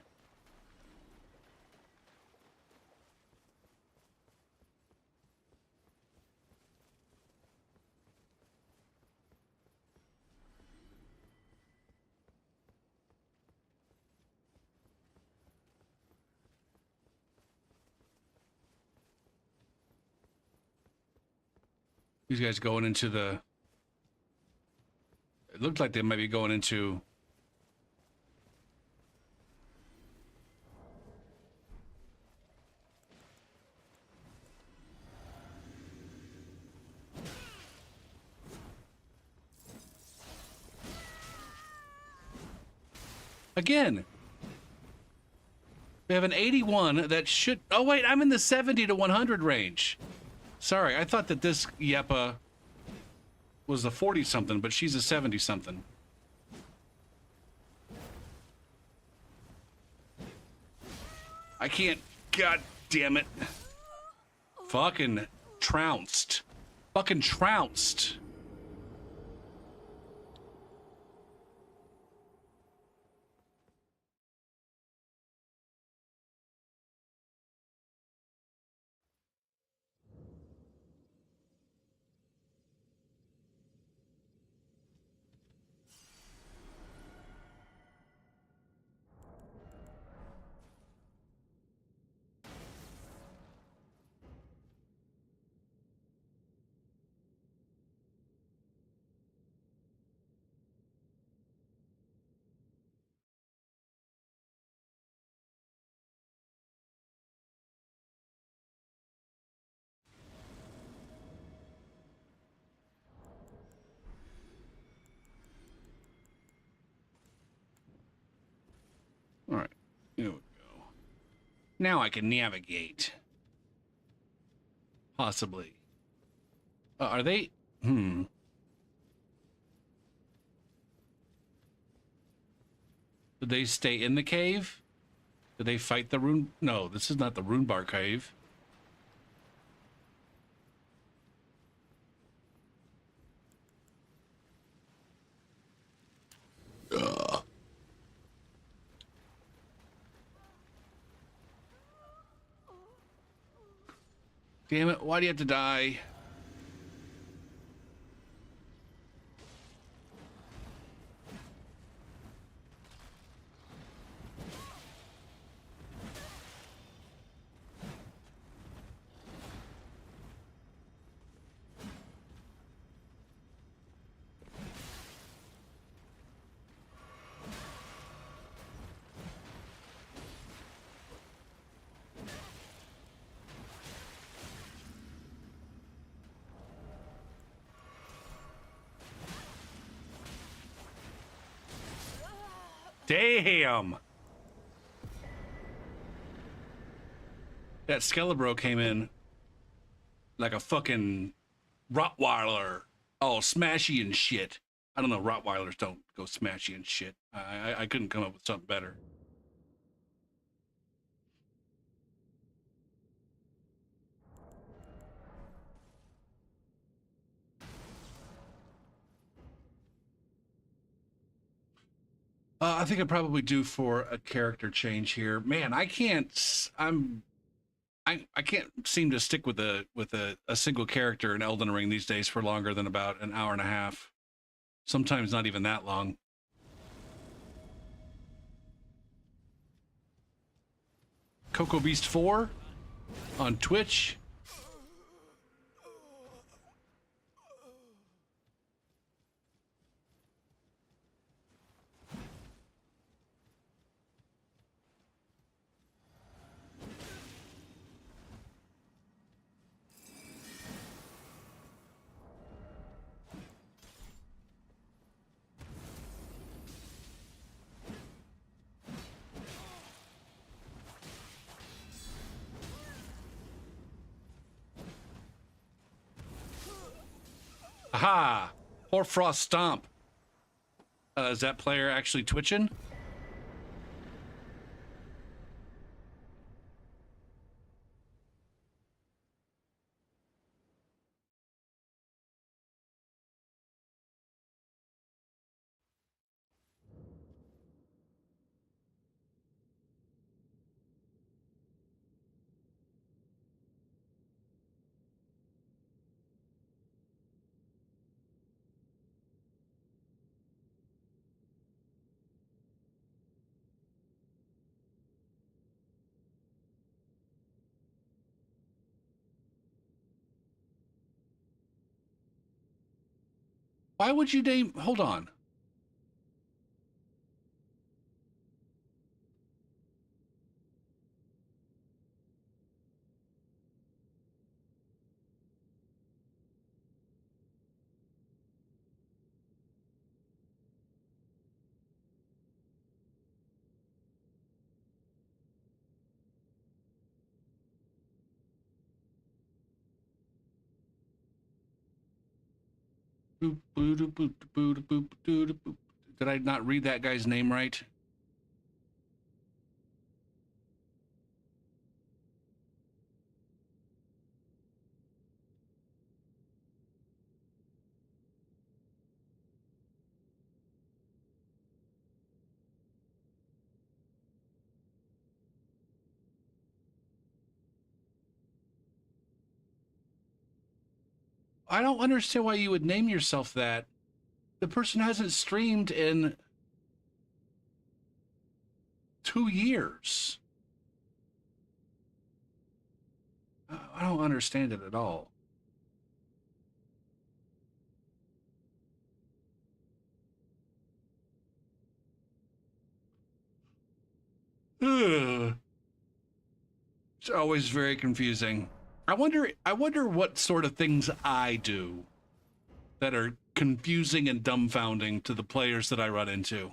These guys going into the... It looked like they might be going into... Again, we have an 81 that should... Oh, wait, I'm in the 70 to 100 range. Sorry, I thought that this Yeppa was a 40-something, but she's a 70-something. I can't... God damn it. Fucking trounced. Fucking trounced. All right, here we go. Now I can navigate. Possibly. Are they... Did they stay in the cave? Did they fight the rune? No, this is not the rune bar cave. Damn it, why do you have to die? Damn! That Skelebro came in like a fucking Rottweiler, all smashy and shit. I don't know, Rottweilers don't go smashy and shit. I couldn't come up with something better. I think I'd probably do for a character change here. Man, I can't. I can't seem to stick with a single character in Elden Ring these days for longer than about an hour and a half. Sometimes not even that long. Coco Beast 4 on Twitch. Aha! Hoarfrost Stomp. Is that player actually twitching? Why would you name... Hold on. Boop, boop, boop, boop, boop, boop, boop. Did I not read that guy's name right? I don't understand why you would name yourself that. The person hasn't streamed in 2 years. I don't understand it at all. Ugh. It's always very confusing. I wonder what sort of things I do that are confusing and dumbfounding to the players that I run into.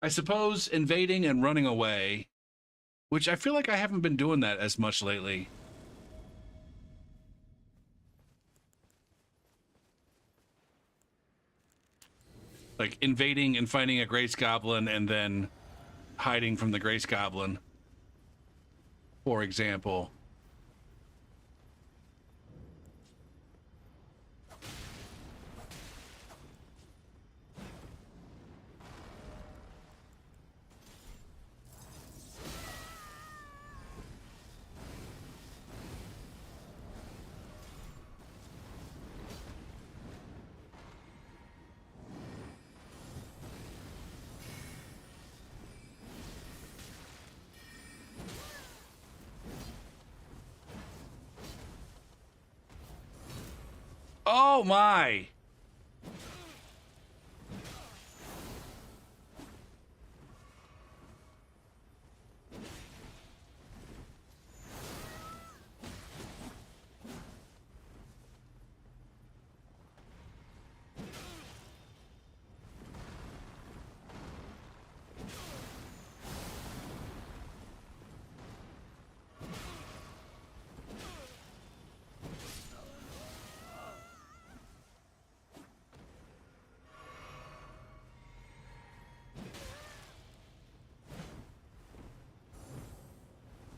I suppose invading and running away, which I feel like I haven't been doing that as much lately. Like invading and finding a Grace Goblin and then hiding from the Grace Goblin, for example. Oh my!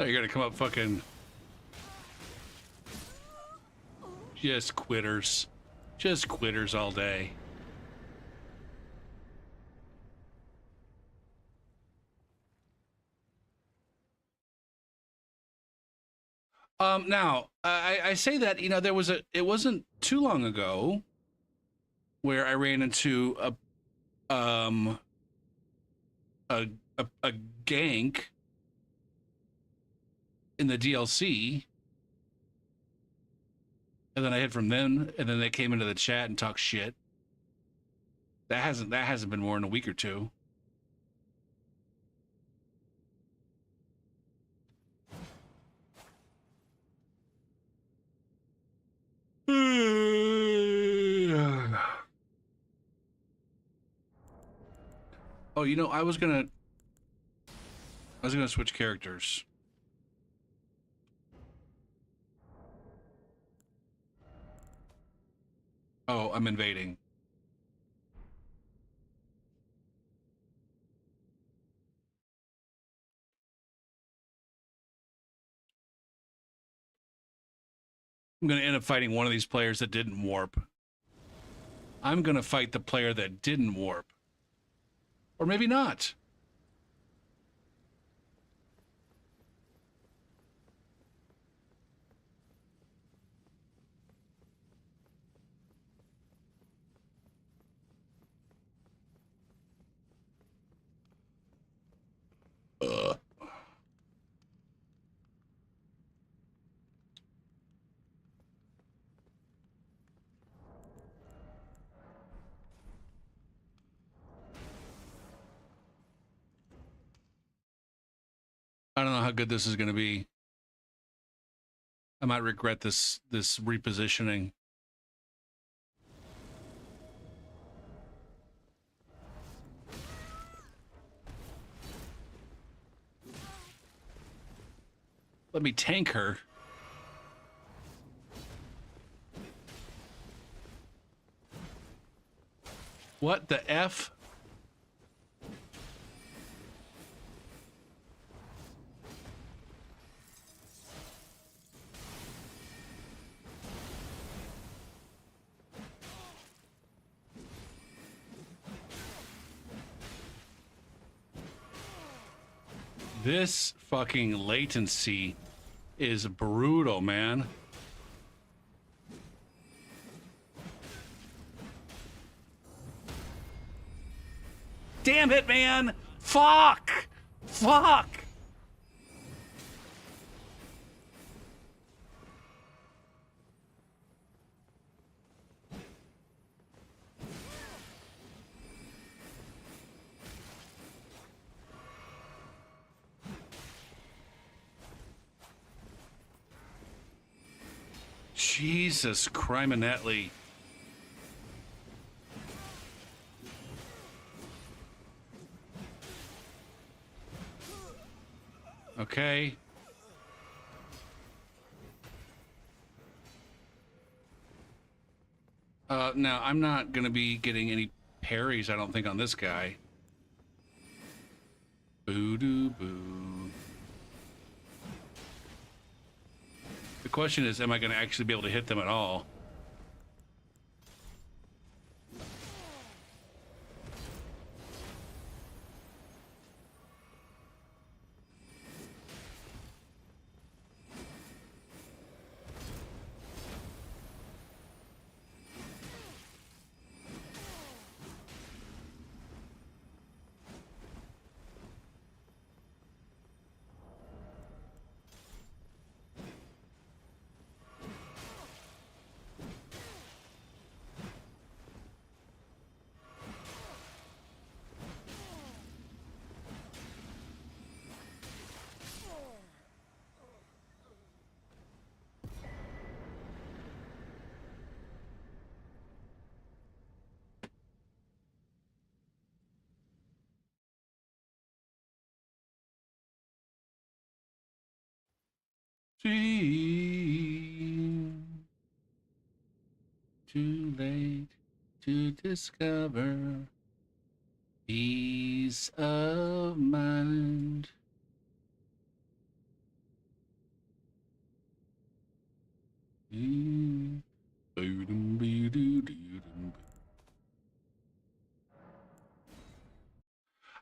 Oh, you're gonna come up fucking... Just quitters. Just quitters all day. Now, I say that, you know, it wasn't too long ago where I ran into a, a gank in the DLC, and then I hid from them, and then they came into the chat and talked shit. That hasn't been more than a week or two. Oh, you know, I was gonna switch characters. Oh, I'm invading. I'm gonna end up fighting one of these players that didn't warp. I'm gonna fight the player that didn't warp. Or maybe not. I don't know how good this is gonna be. I might regret this repositioning. Let me tank her. What the F? This fucking latency is brutal, man. Damn it, man! Fuck! Fuck! Jesus criminetly. Okay. Now, I'm not going to be getting any parries, I don't think, on this guy. Boo-doo-boo. The question is, am I going to actually be able to hit them at all? Dream. Too late to discover peace of mind.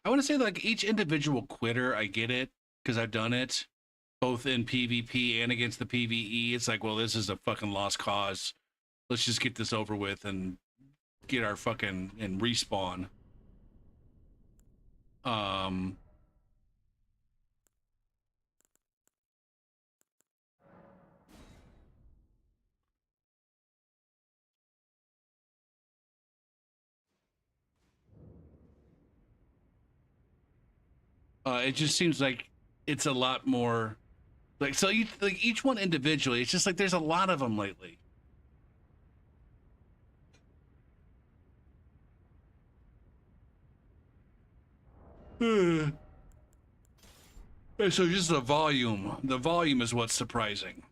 I want to say like each individual quitter, I get it because I've done it both in PvP and against the PvE. It's like, well, this is a fucking lost cause. Let's just get this over with and get our fucking and respawn. Um, it just seems like it's a lot more like so. Like each one individually, it's just like there's a lot of them lately. And so just the volume. The volume is what's surprising.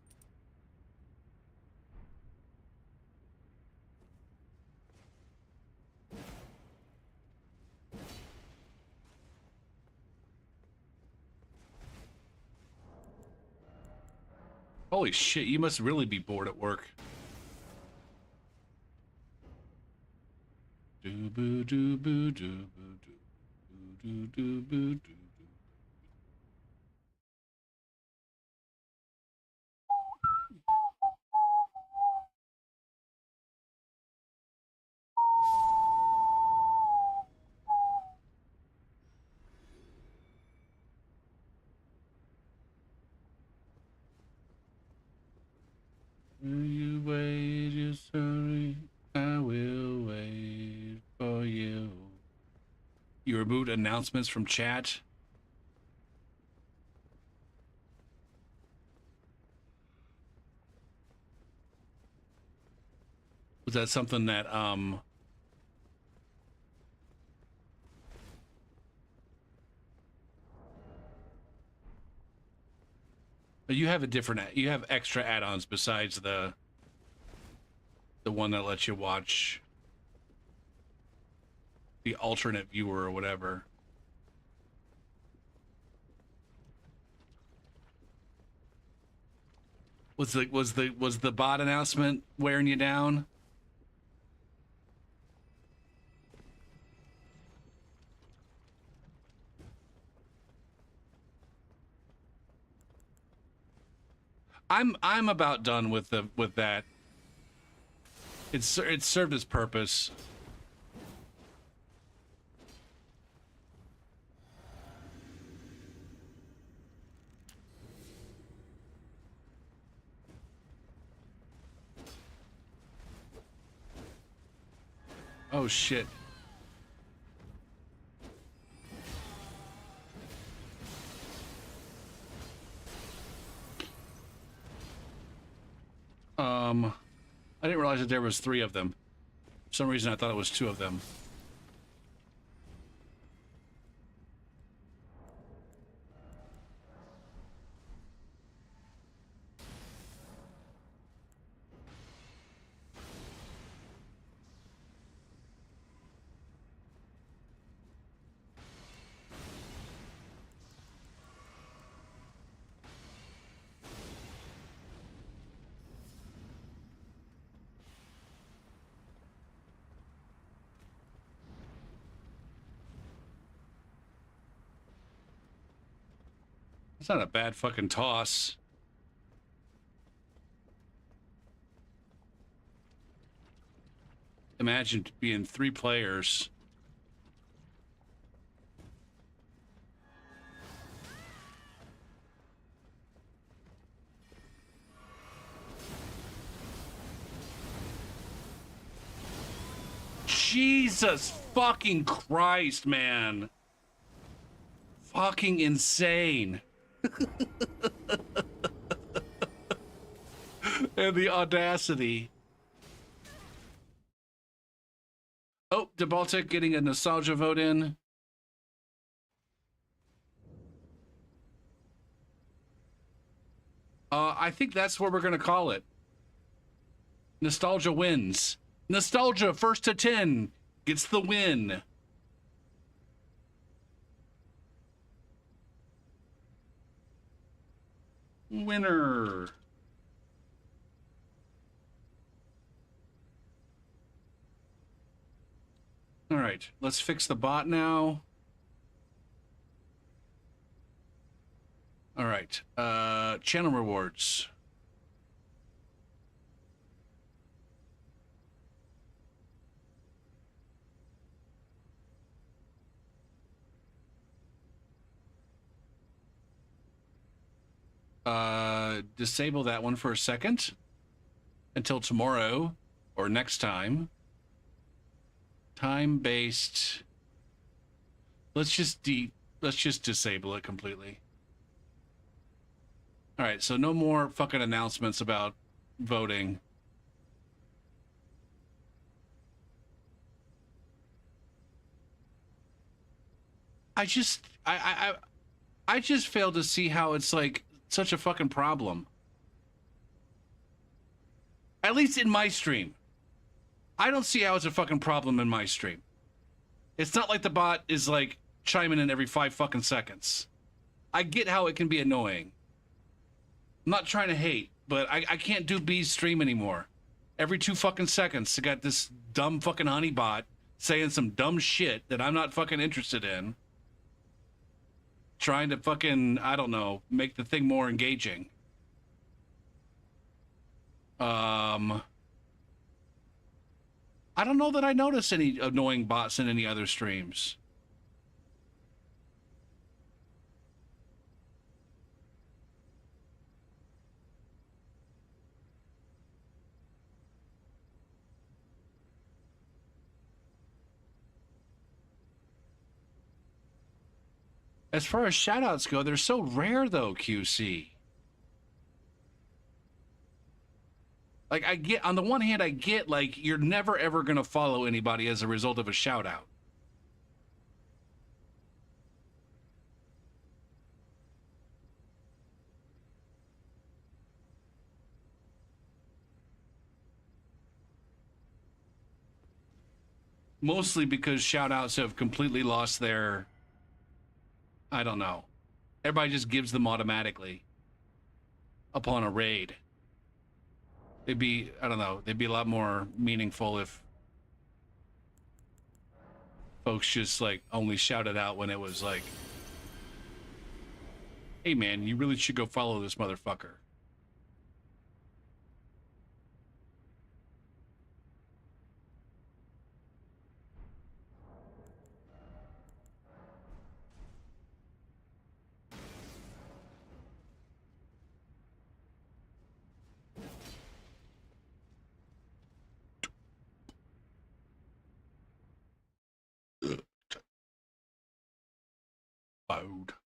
Holy shit, you must really be bored at work. Do-boo, do-boo, do-boo, do-boo, do-boo, do-boo. Will you wait, you sorry? I will wait for you. You removed announcements from chat. Was that something that you have a different you have extra add-ons besides the one that lets you watch the alternate viewer or whatever. Was the bot announcement wearing you down? I'm about done with that. It's served its purpose. Oh shit. I didn't realize that there was 3 of them. For some reason I thought it was 2 of them. It's not a bad fucking toss. Imagine being 3 players. Jesus fucking Christ, man. Fucking insane. And the audacity. Oh, DeBaltic getting a nostalgia vote in. I think that's what we're gonna call it. Nostalgia wins. Nostalgia first to 10 gets the win. Winner. All right, let's fix the bot now. All right, channel rewards. Disable that one for a second until tomorrow or next time. Time-based. Let's just disable it completely. All right, so no more fucking announcements about voting. I just fail to see how it's like such a fucking problem. At least in my stream. I don't see how it's a fucking problem in my stream. It's not like the bot is like chiming in every 5 fucking seconds. I get how it can be annoying. I'm not trying to hate, but I can't do B's stream anymore. Every 2 fucking seconds, I got this dumb fucking honey bot saying some dumb shit that I'm not fucking interested in. Trying to fucking, I don't know, make the thing more engaging. I don't know that I notice any annoying bots in any other streams. As far as shoutouts go, they're so rare though, QC. Like, I get, on the one hand, I get, like, you're never ever gonna follow anybody as a result of a shout out. Mostly because shout outs have completely lost their, I don't know. Everybody just gives them automatically upon a raid. They'd be, I don't know, they'd be a lot more meaningful if folks just like only shouted out when it was like, hey man, you really should go follow this motherfucker.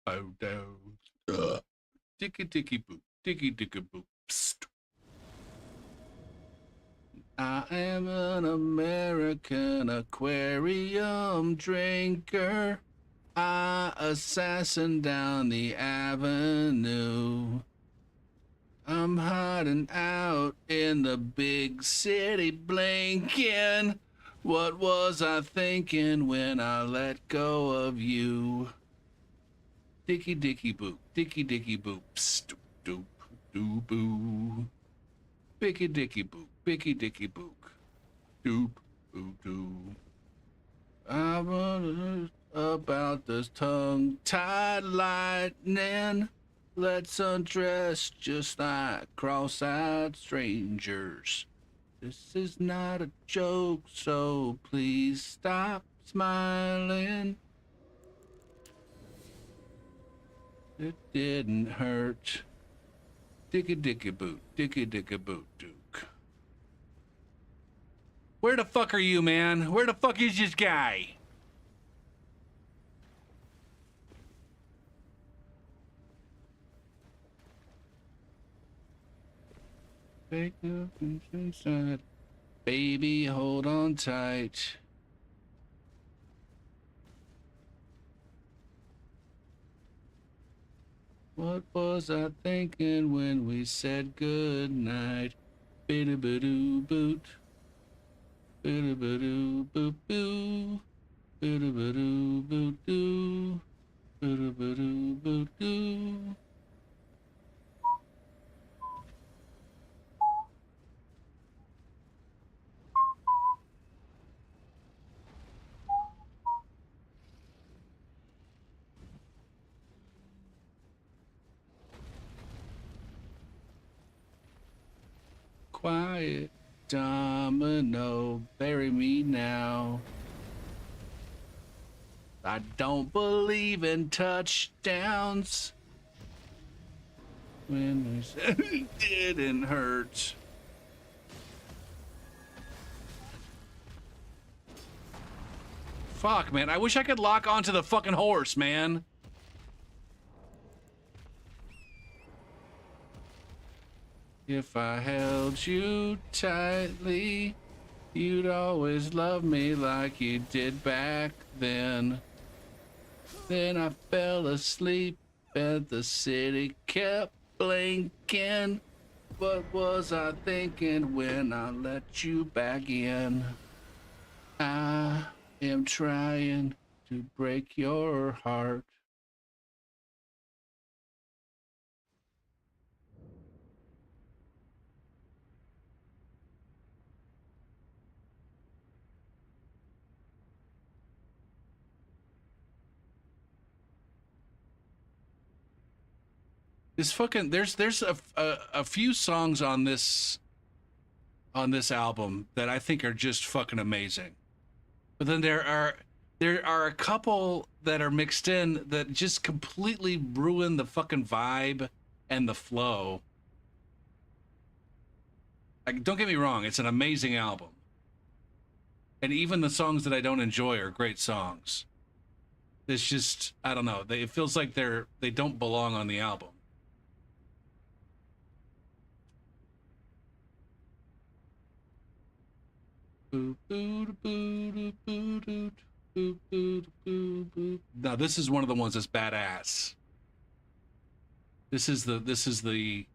Bowed down. Dicky dicky boop, dicky dicky boop. Psst. I am an American aquarium drinker. I assassin down the avenue. I'm hiding out in the big city blinking. What was I thinking when I let go of you? Dicky dicky boop, dicky dicky boop, stoop doop doo boo. Bicky dicky boop, bicky dicky book, doop boo doo. I wonder about this tongue-tied lightning. Let's undress just like cross-eyed strangers. This is not a joke, so please stop smiling. It didn't hurt. Dicky dicky boot, dicky dicky boot, Duke. Where the fuck are you, man? Where the fuck is this guy? Wake up inside. Baby, hold on tight. What was I thinking when we said good night? Bidoo boot. Bidoo boot boo. Bidoo boot doo. Bidoo boot doo. Quiet domino, bury me now. I don't believe in touchdowns. When we said it didn't hurt. Fuck, man. I wish I could lock onto the fucking horse, man. If I held you tightly, you'd always love me like you did back then. Then I fell asleep and the city kept blinking. What was I thinking when I let you back in? I am trying to break your heart. This fucking there's a few songs on this album that I think are just fucking amazing. But then there are a couple that are mixed in that just completely ruin the fucking vibe and the flow. Like, don't get me wrong, it's an amazing album. And even the songs that I don't enjoy are great songs. It's just, I don't know, it feels like they don't belong on the album. Now this is one of the ones that's badass. This is the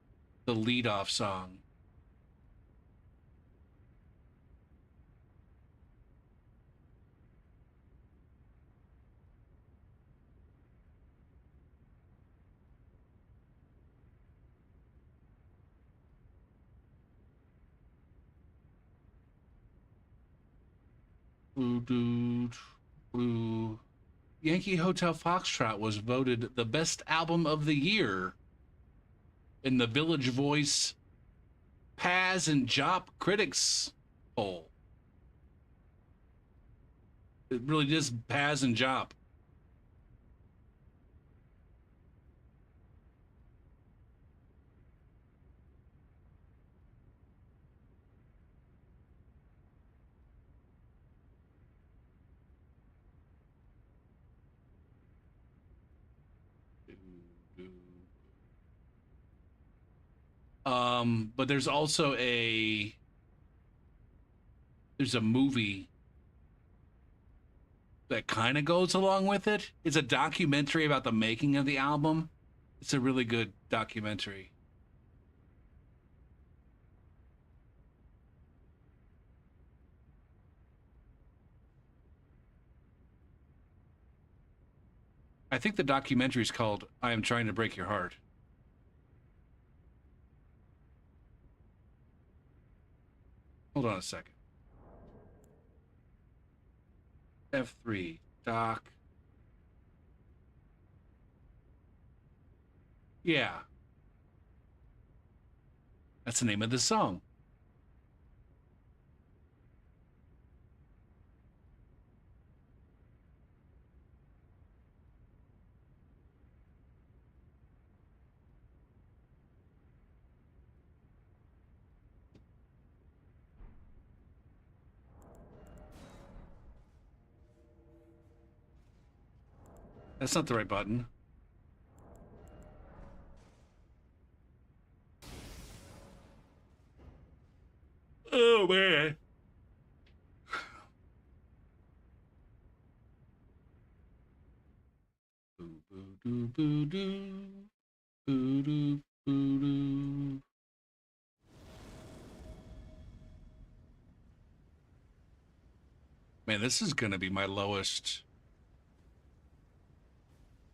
lead off song. Blue. Yankee Hotel Foxtrot was voted the best album of the year in the Village Voice Paz and Jop Critics poll. It really is Paz and Jop. But there's also there's a movie that kind of goes along with it. It's a documentary about the making of the album. It's a really good documentary. I think the documentary is called I Am Trying to Break Your Heart. Hold on a second. F3, doc. Yeah, that's the name of the song. That's not the right button. Oh, man. Boo, boo, doo, boo, doo. Man, this is gonna be my lowest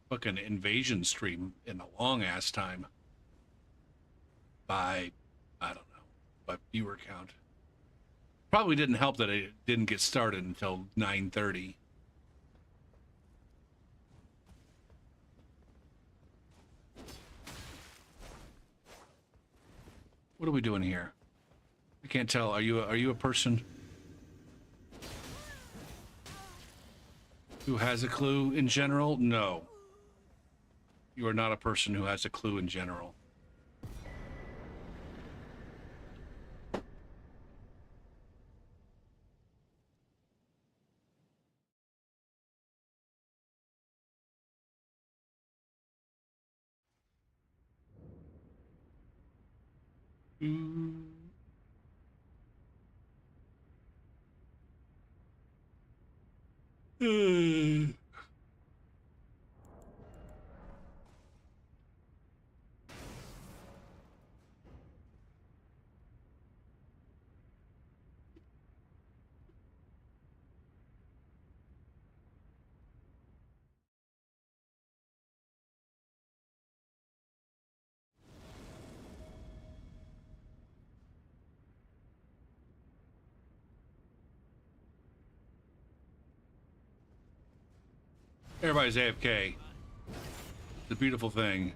fucking invasion stream in a long ass time. By, I don't know, by viewer count. Probably didn't help that it didn't get started until 9:30. What are we doing here? I can't tell. Are you a person who has a clue in general? No. You are not a person who has a clue in general. Mm. Everybody's AFK. It's a beautiful thing.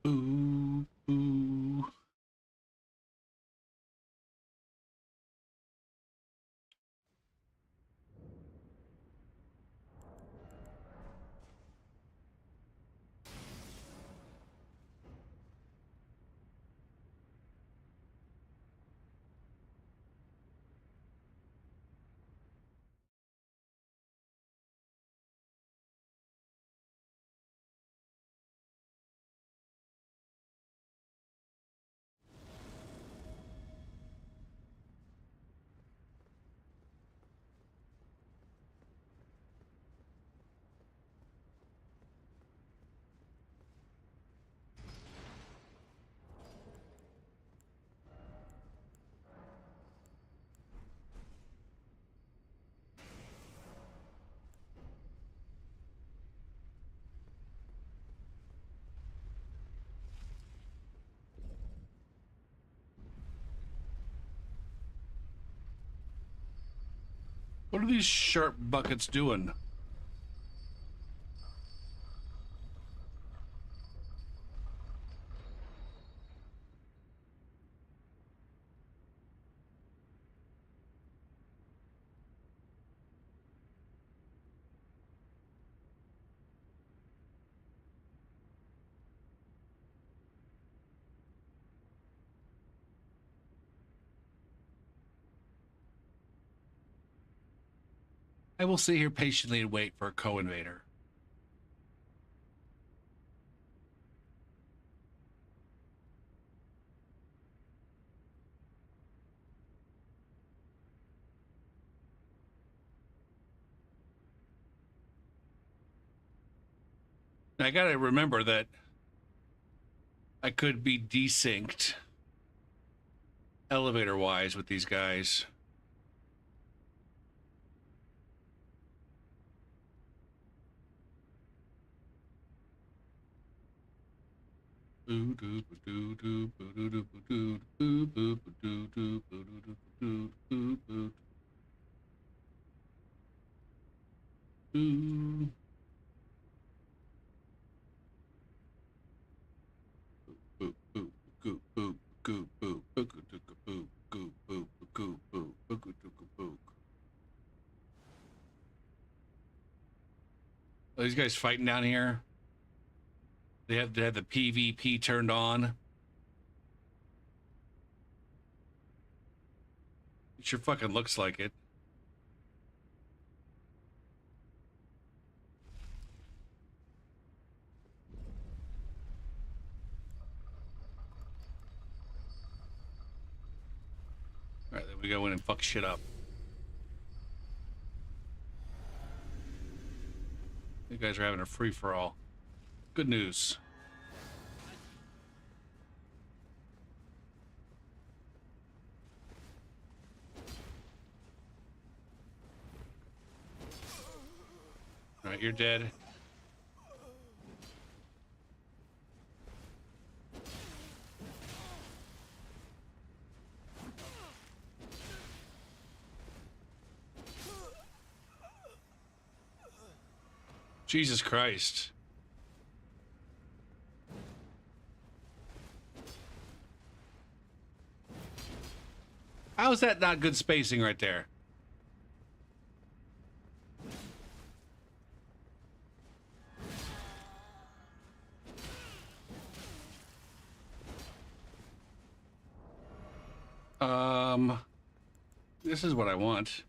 Boo, boo. What are these sharp buckets doing? I will sit here patiently and wait for a co-invader. I gotta remember that I could be desynced elevator wise with these guys. Are these guys fighting down here? They have the PvP turned on. It sure fucking looks like it. All right, then we go in and fuck shit up. guys are having a free-for-all. Good news. All right, you're dead. Jesus Christ. How is that not good spacing right there? This is what I want.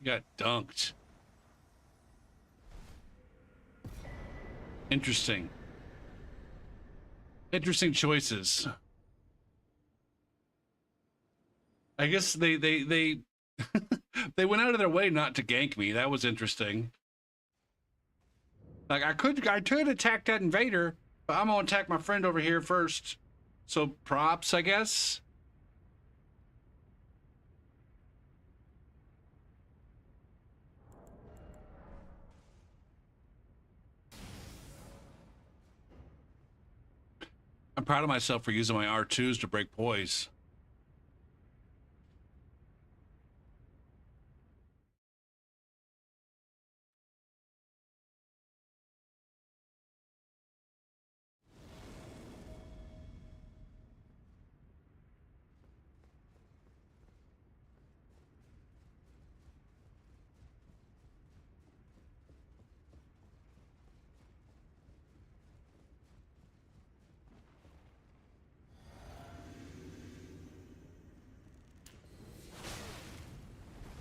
You got dunked. Interesting. Interesting choices. I guess they they went out of their way not to gank me. That was interesting. Like I could attack that invader, but I'm gonna attack my friend over here first. So props, I guess. I'm proud of myself for using my R2s to break poise.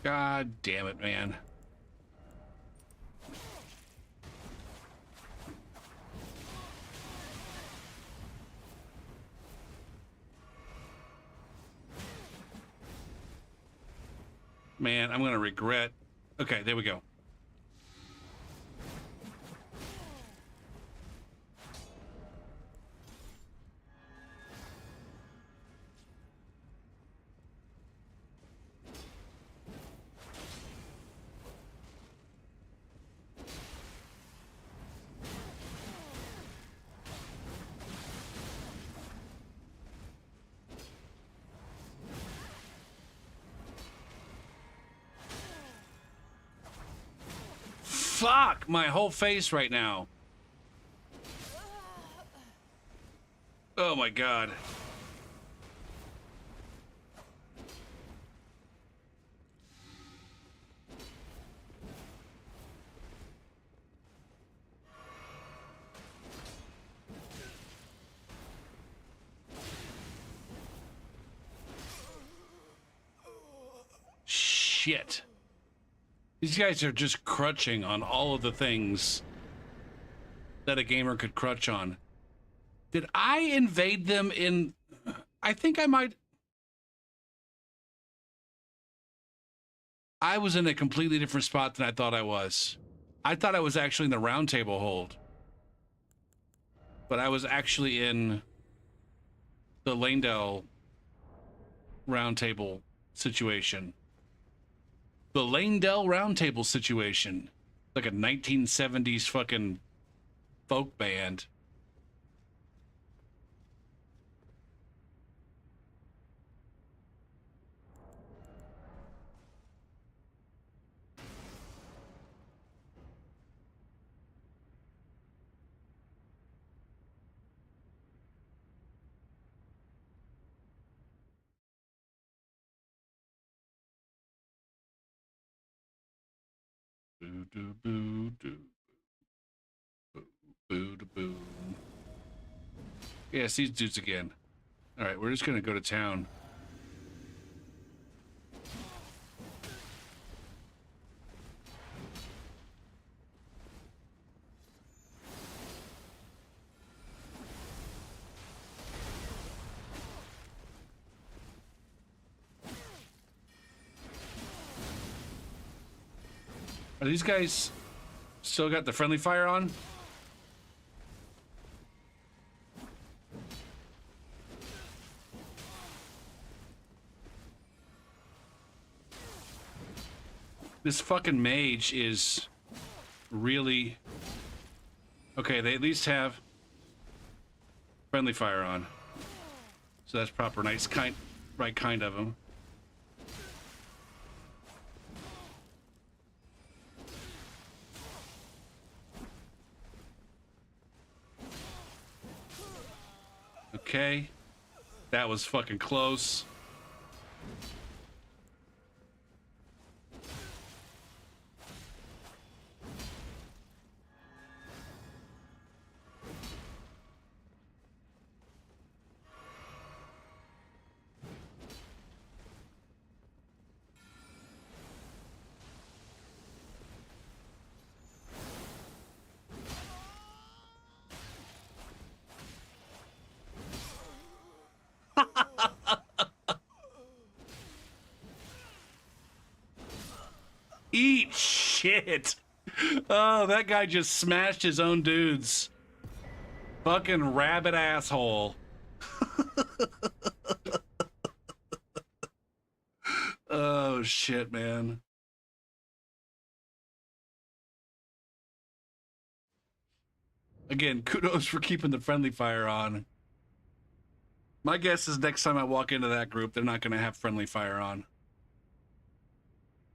God damn it, man. Man, I'm gonna regret. Okay, there we go. Fuck my whole face right now. Oh my god. Shit. These guys are just crutching on all of the things that a gamer could crutch on. Did I invade them in... I think I might... I was in a completely different spot than I thought I was. I thought I was actually in the round table hold. But I was actually in the Lanedell round table situation. The Lanedell round table situation. Like a 1970s fucking folk band. boo doo boo doo boo boo doo boo. Yeah, it's these dudes again. All right, we're just gonna go to town. Are these guys still got the friendly fire on? This fucking mage is really... Okay, they at least have friendly fire on. So that's proper. Nice kind, right kind of them. Okay. That was fucking close. Eat shit. Oh, that guy just smashed his own dudes. Fucking rabbit asshole. Oh, shit, man. Again, kudos for keeping the friendly fire on. My guess is next time I walk into that group, they're not going to have friendly fire on.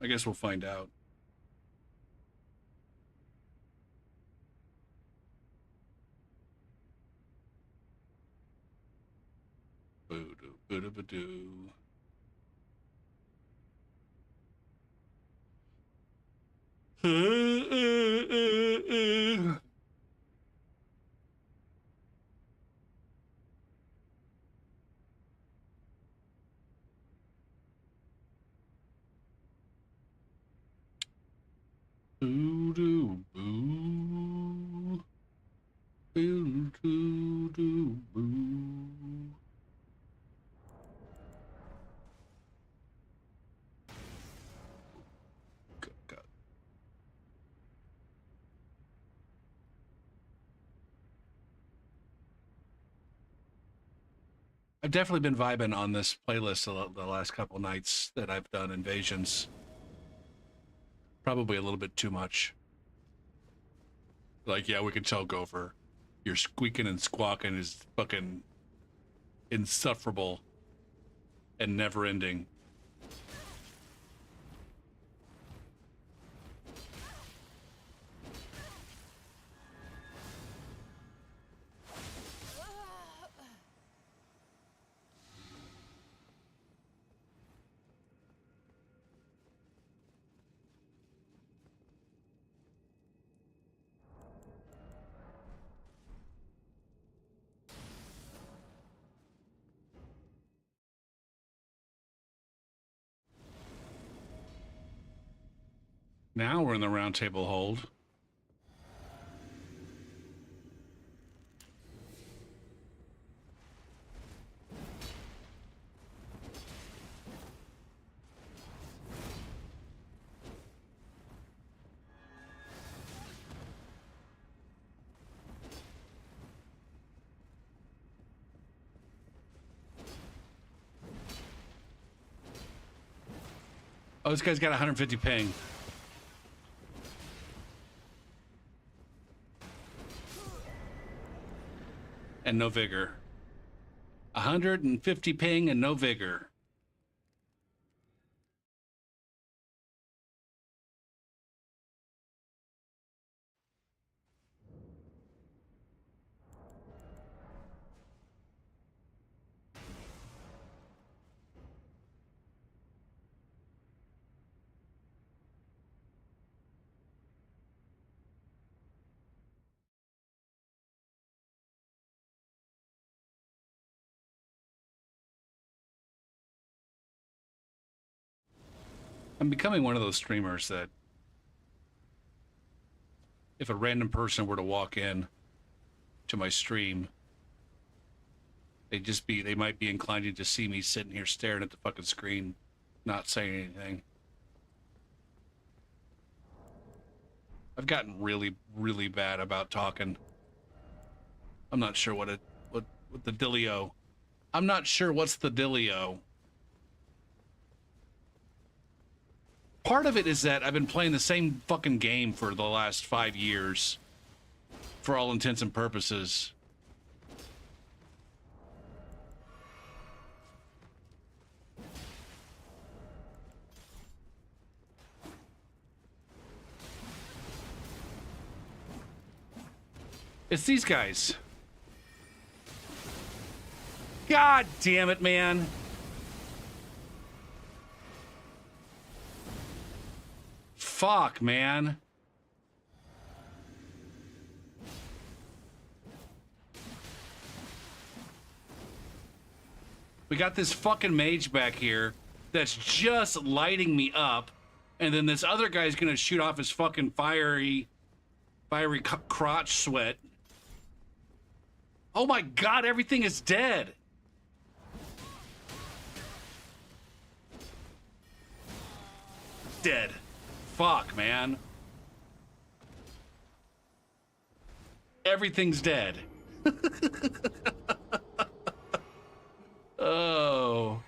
I guess we'll find out. Boo-doo, boo-doo-ba-doo. Boo-doo, boo. Boo-doo, boo. God. I've definitely been vibing on this playlist the last couple nights that I've done invasions. Probably a little bit too much. Like, yeah, we can tell Gopher. Your squeaking and squawking is fucking insufferable and never ending. Now we're in the round table hold. Oh, this guy's got 150 ping. And no vigor. 150 ping and no vigor. I'm becoming one of those streamers that if a random person were to walk in to my stream, they might be inclined to just see me sitting here staring at the fucking screen, not saying anything. I've gotten really, really bad about talking. I'm not sure what the dealio. I'm not sure what's the dealio. Part of it is that I've been playing the same fucking game for the last 5 years, for all intents and purposes. It's these guys. God damn it, man. Fuck, man. We got this fucking mage back here that's just lighting me up, and then this other guy's gonna shoot off his fucking fiery crotch sweat. Oh my god, everything is dead. Dead. Fuck, man. Everything's dead. Oh.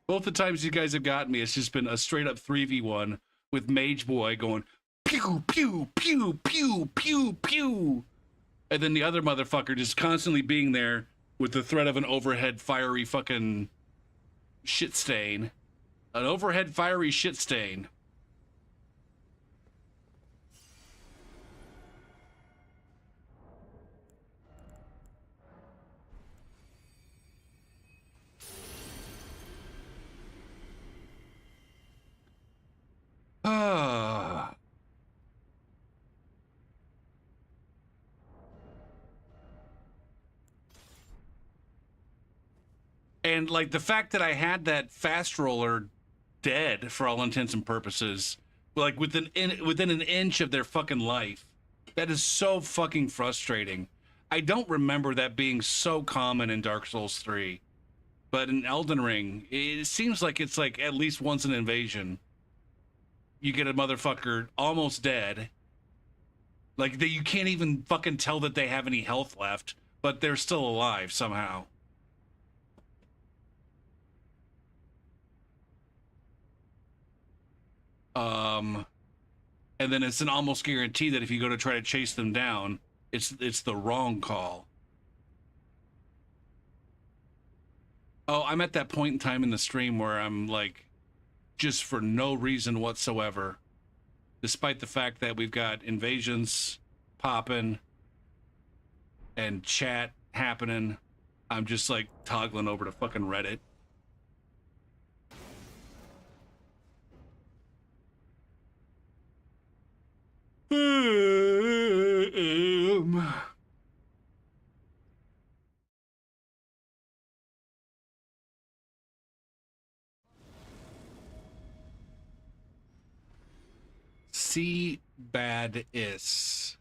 Both the times you guys have gotten me, it's just been a straight up 3v1 with Mage Boy going pew, pew, pew, pew, pew, pew. And then the other motherfucker just constantly being there with the threat of an overhead fiery fucking shit stain. An overhead fiery shit stain. Ah. And like the fact that I had that fast roller dead for all intents and purposes, like within an inch of their fucking life, that is so fucking frustrating. I don't remember that being so common in Dark Souls 3, but in Elden Ring, it seems like it's like at least once an invasion, you get a motherfucker almost dead, like that you can't even fucking tell that they have any health left, but they're still alive somehow. And then it's an almost guarantee that if you go to try to chase them down, it's the wrong call. Oh, I'm at that point in time in the stream where I'm like, just for no reason whatsoever, despite the fact that we've got invasions popping and chat happening, I'm just like toggling over to fucking Reddit. See bad is.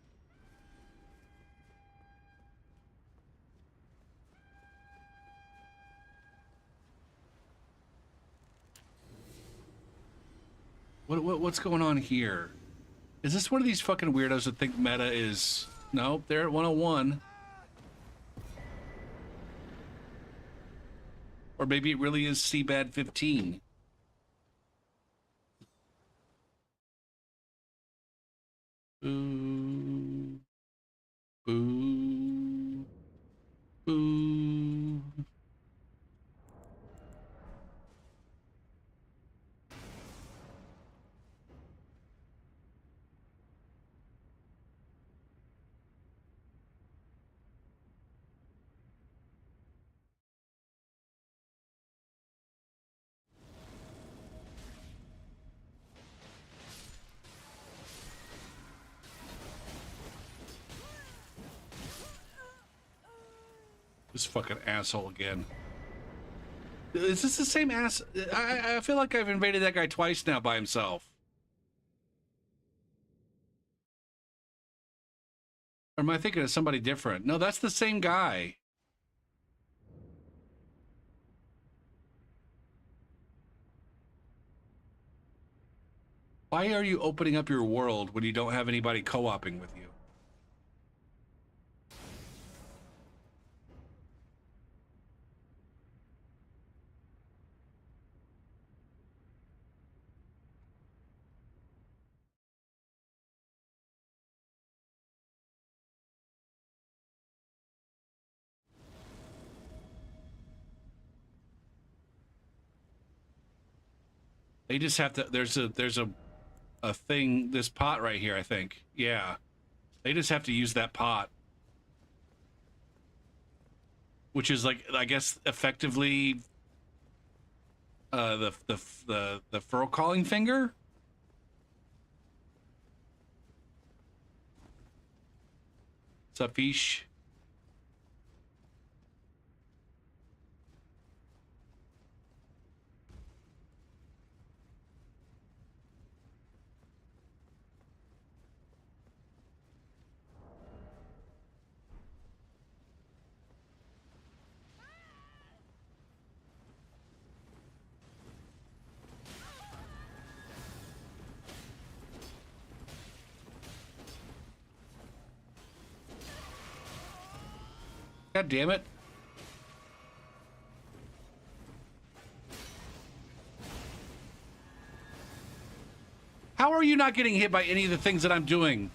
What's going on here? Is this one of these fucking weirdos that think meta is... Nope, they're at 101. Or maybe it really is C-Bad 15. Boo. Boo. Boo. This fucking asshole again. Is this the same ass? I feel like I've invaded that guy twice now by himself. Or am I thinking of somebody different? No, that's the same guy. Why are you opening up your world when you don't have anybody co-oping with you? They just have to. There's a thing. This pot right here. I think. Yeah. They just have to use that pot, which is like, I guess, effectively the fur calling finger. What's up, Fish? God damn it. How are you not getting hit by any of the things that I'm doing?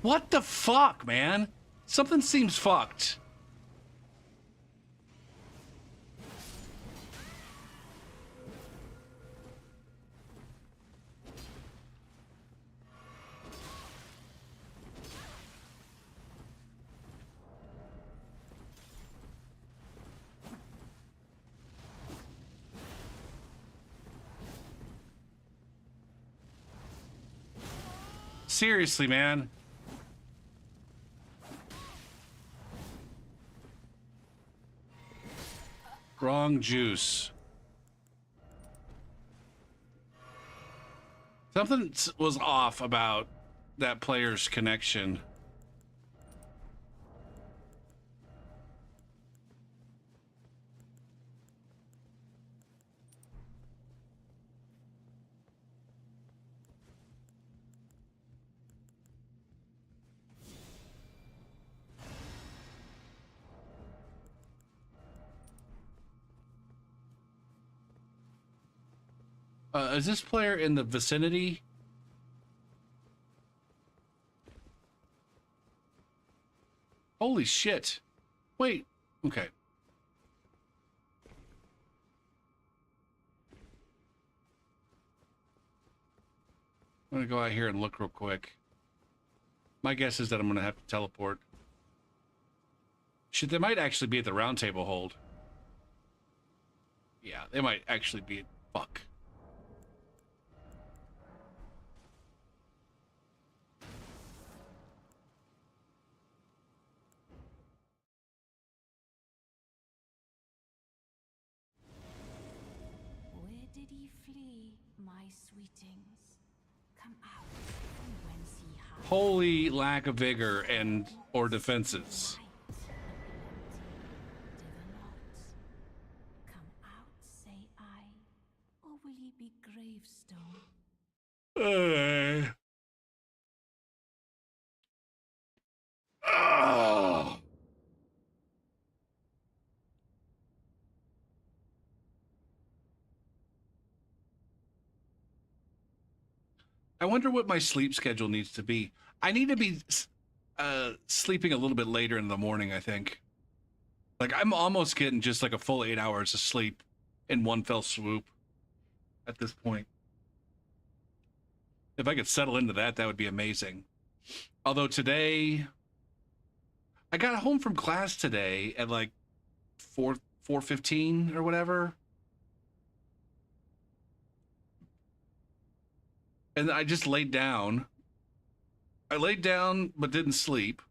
What the fuck, man? Something seems fucked. Seriously, man. Wrong juice. Something was off about that player's connection. Is this player in the vicinity? Holy shit. Wait. Okay. I'm gonna go out here and look real quick. My guess is that I'm gonna have to teleport. Shit, they might actually be at the round table hold. Yeah, they might actually be at... Fuck. Where did he flee, my sweetings? Come out from whence he hides. Holy lack of vigor and or defenses. Come out, say I, or will he be gravestone? Oh. I wonder what my sleep schedule needs to be. I need to be sleeping a little bit later in the morning, I think. Like, I'm almost getting just like a full 8 hours of sleep in one fell swoop at this point. If I could settle into that, that would be amazing. Although today, I got home from class today at like 4:15 or whatever. And I just laid down. I laid down but didn't sleep.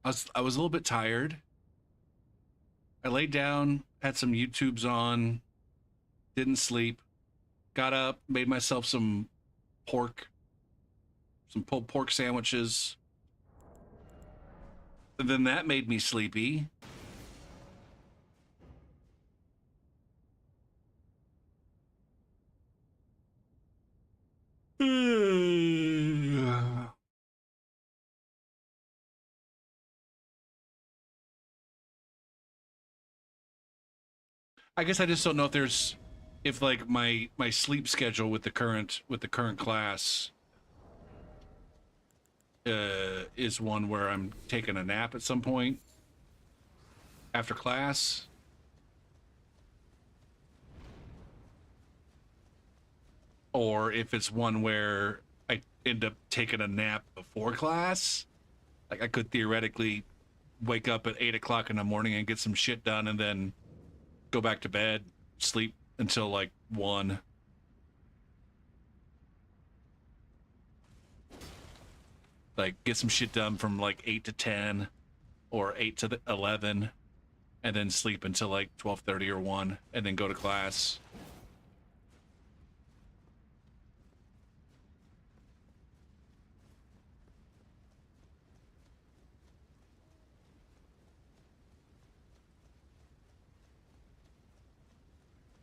I was a little bit tired. I laid down, had some YouTubes on, didn't sleep. Got up, made myself some pulled pork sandwiches. And then that made me sleepy. I guess I just don't know if like my sleep schedule with the current class is one where I'm taking a nap at some point after class, or if it's one where I end up taking a nap before class. Like I could theoretically wake up at 8 o'clock in the morning and get some shit done, and then go back to bed, sleep until like 1. Like get some shit done from like 8 to 10 or 8 to 11, and then sleep until like 12:30 or 1, and then go to class.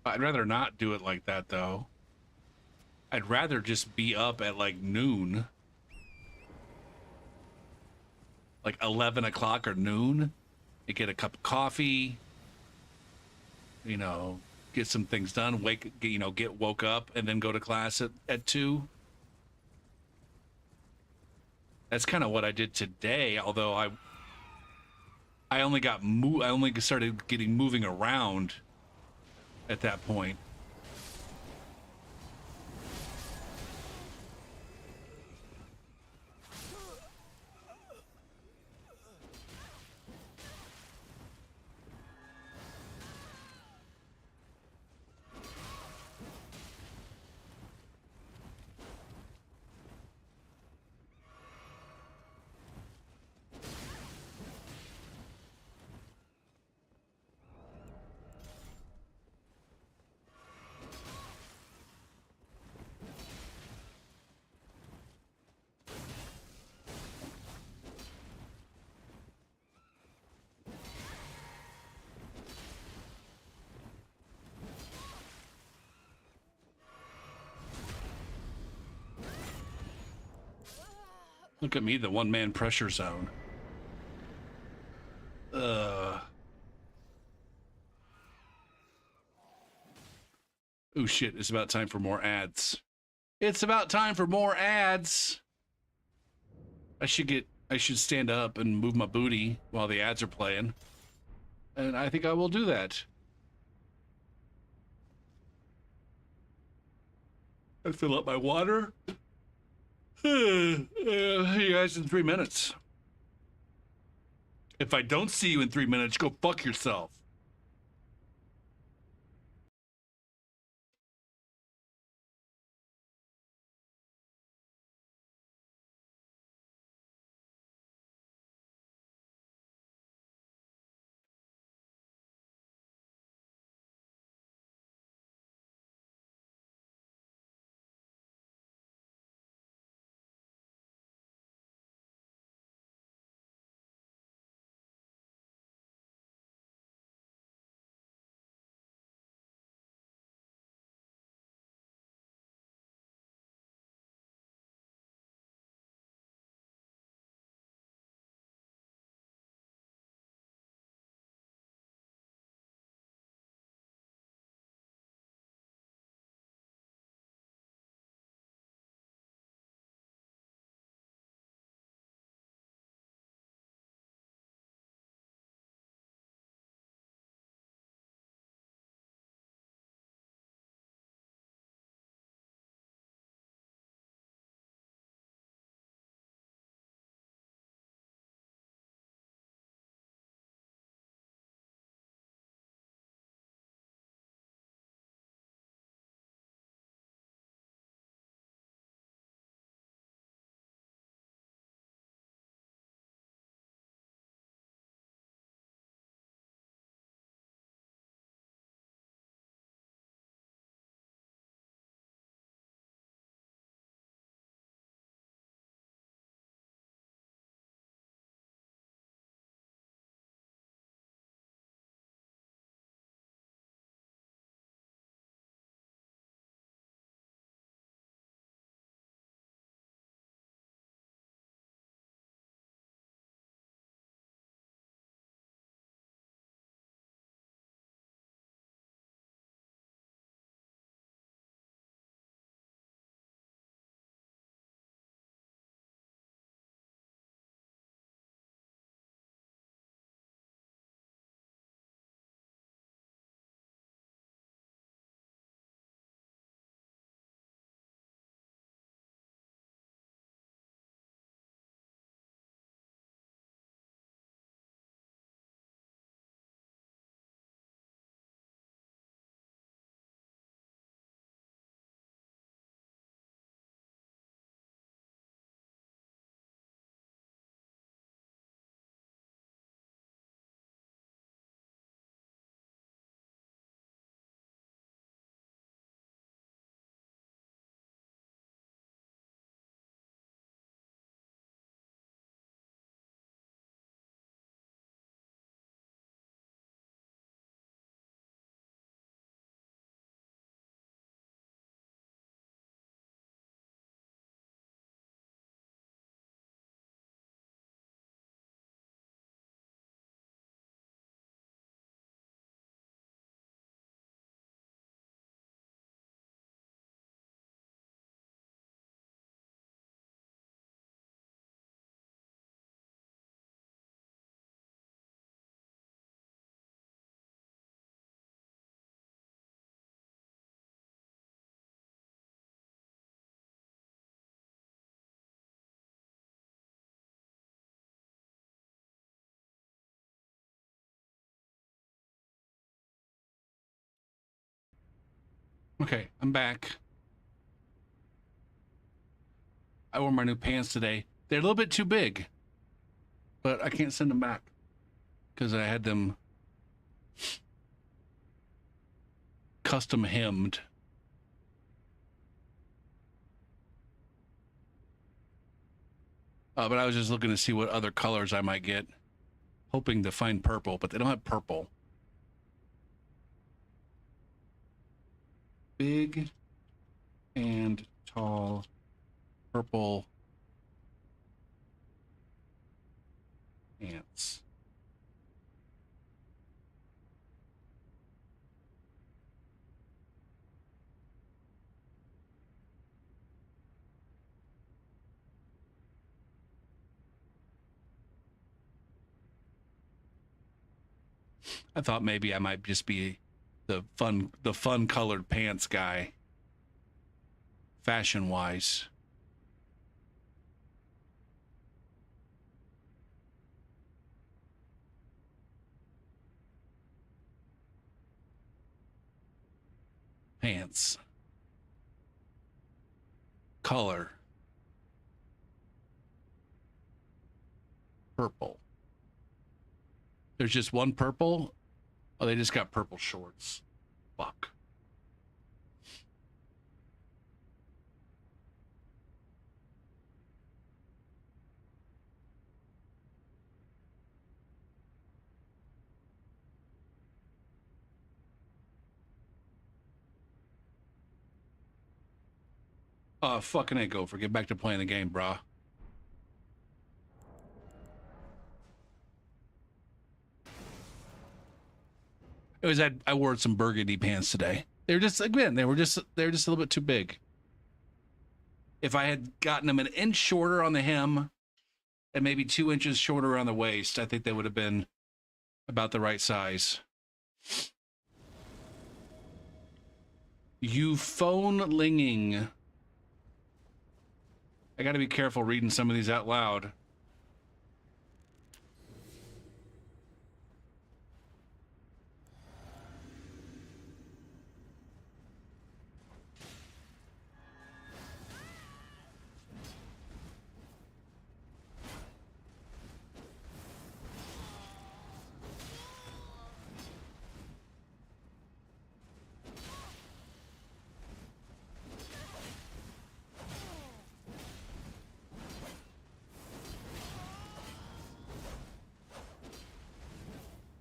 I'd rather not do it like that though. I'd rather just be up at like noon, like 11 o'clock or noon, and get a cup of coffee, you know, get some things done, get woke up, and then go to class at 2. That's kind of what I did today, although I only started getting moving around at that point. Look at me, the one-man pressure zone. Uh. Oh shit, it's about time for more ads. It's about time for more ads. I should stand up and move my booty while the ads are playing. And I think I will do that. I fill up my water. You guys in 3 minutes. If I don't see you in 3 minutes, go fuck yourself. Okay, I'm back. I wore my new pants today. They're a little bit too big, but I can't send them back because I had them custom hemmed. But I was just looking to see what other colors I might get, hoping to find purple, but they don't have purple. Big and tall purple pants. I thought maybe I might just be the fun colored pants guy, fashion wise. Pants. Color. Purple. There's just one purple? Oh, they just got purple shorts. Fuck. Fucking A, Gopher. Get back to playing the game, brah. It was I wore some burgundy pants today. They were just a little bit too big. If I had gotten them an inch shorter on the hem and maybe 2 inches shorter on the waist, I think they would have been about the right size. You phone linging. I gotta be careful reading some of these out loud.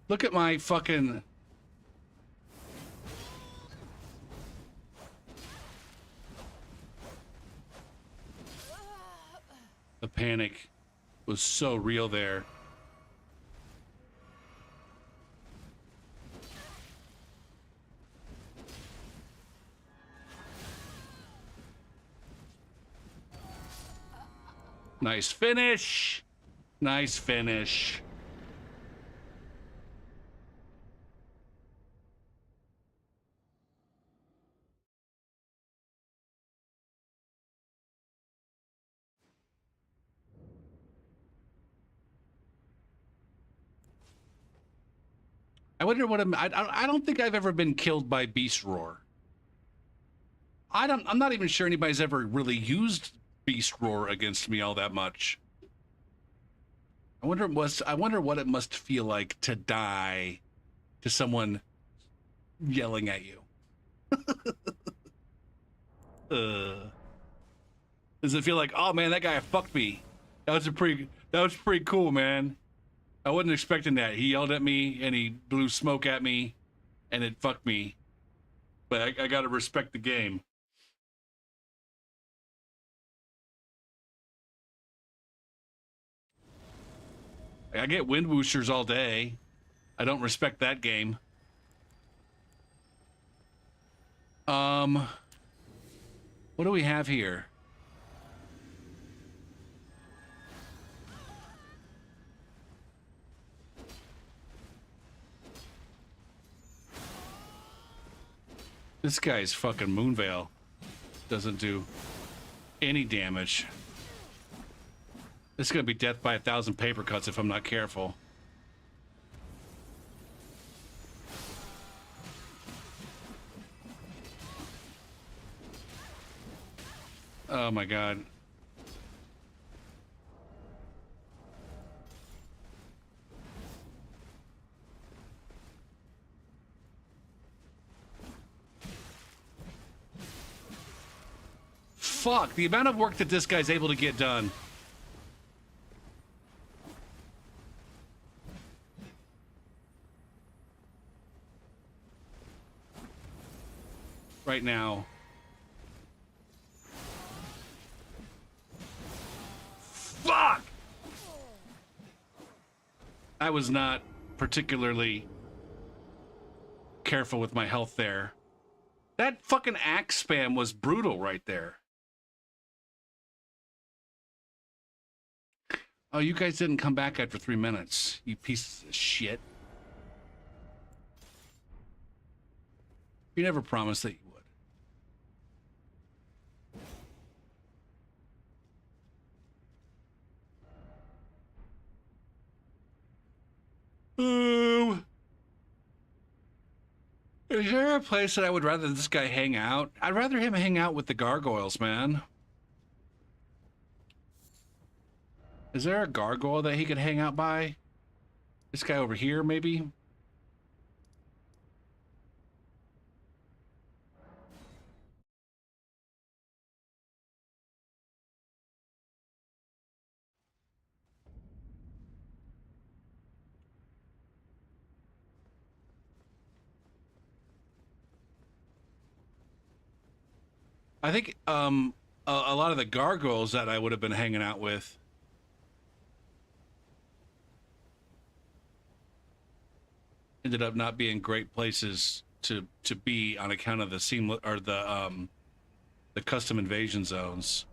Look at my fucking... The panic was so real there. Nice finish. Nice finish. I wonder what I don't think I've ever been killed by Beast Roar. I'm not even sure anybody's ever really used Beast Roar against me all that much. I wonder what it must feel like to die to someone yelling at you. Does it feel like, oh man, that guy fucked me? That was pretty cool, man. I wasn't expecting that. He yelled at me and he blew smoke at me and it fucked me. But I gotta respect the game. I get wind whooshers all day. I don't respect that game. What do we have here? This guy's fucking Moonveil doesn't do any damage. This is gonna be death by 1,000 paper cuts if I'm not careful. Oh my god. Fuck, the amount of work that this guy's able to get done. Right now. Fuck! I was not particularly careful with my health there. That fucking axe spam was brutal right there. Oh, you guys didn't come back after 3 minutes, you pieces of shit. You never promised that you would. Is there a place that I would rather this guy hang out? I'd rather him hang out with the gargoyles, man. Is there a gargoyle that he could hang out by? This guy over here, maybe? I think a lot of the gargoyles that I would have been hanging out with ended up not being great places to be on account of the seamless or the custom invasion zones.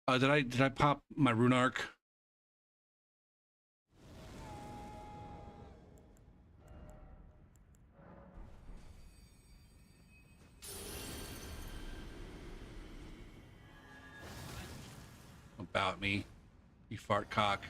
Did I pop my rune arc? About me, you fart cock.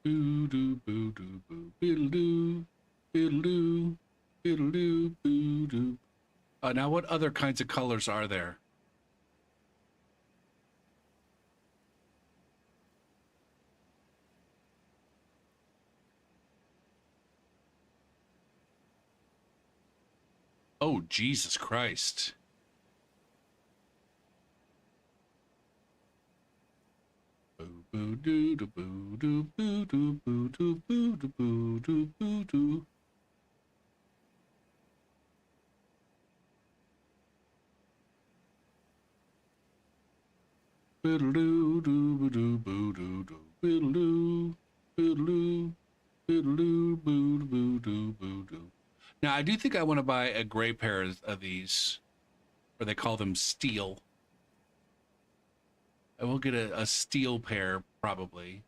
Boo doo boo doo boo biddle doo biddle doo biddle doo boo doo. Now what other kinds of colors are there? Oh, Jesus Christ. Boo boo doo doo boo doo boo doo boo doo boo doo boo doo boo doo. Biddle doo doo doo boo doo doo biddle doo biddle doo biddle doo boo boo doo boo doo. Now I do think I want to buy a gray pair of these, or they call them steel. I will get a steel pair probably.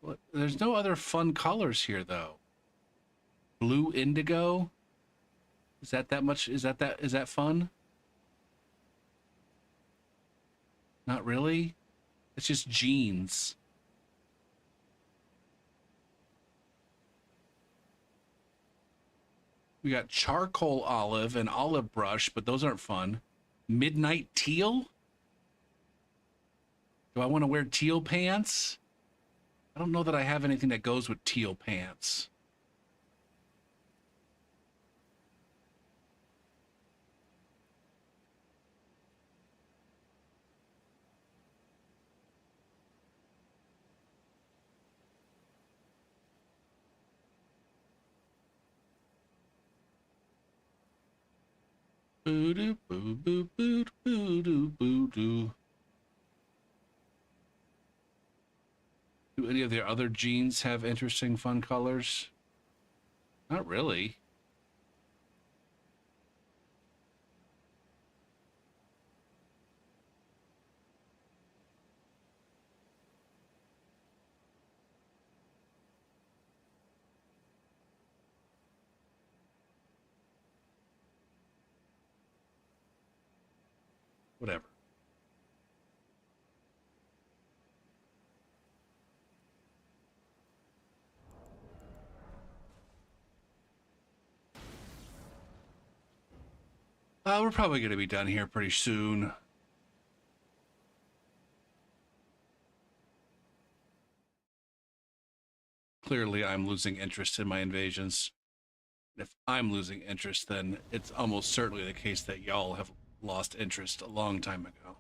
What? There's no other fun colors here though. Blue indigo. Is that much? Is that fun? Not really. It's just jeans. We got charcoal olive and olive brush, but those aren't fun. Midnight teal? Do I want to wear teal pants? I don't know that I have anything that goes with teal pants. Boo doo boo boo boo boo doo boo doo. Do any of the other jeans have interesting, fun colors? Not really. Whatever. We're probably going to be done here pretty soon. Clearly, I'm losing interest in my invasions. If I'm losing interest, then it's almost certainly the case that y'all have lost interest a long time ago.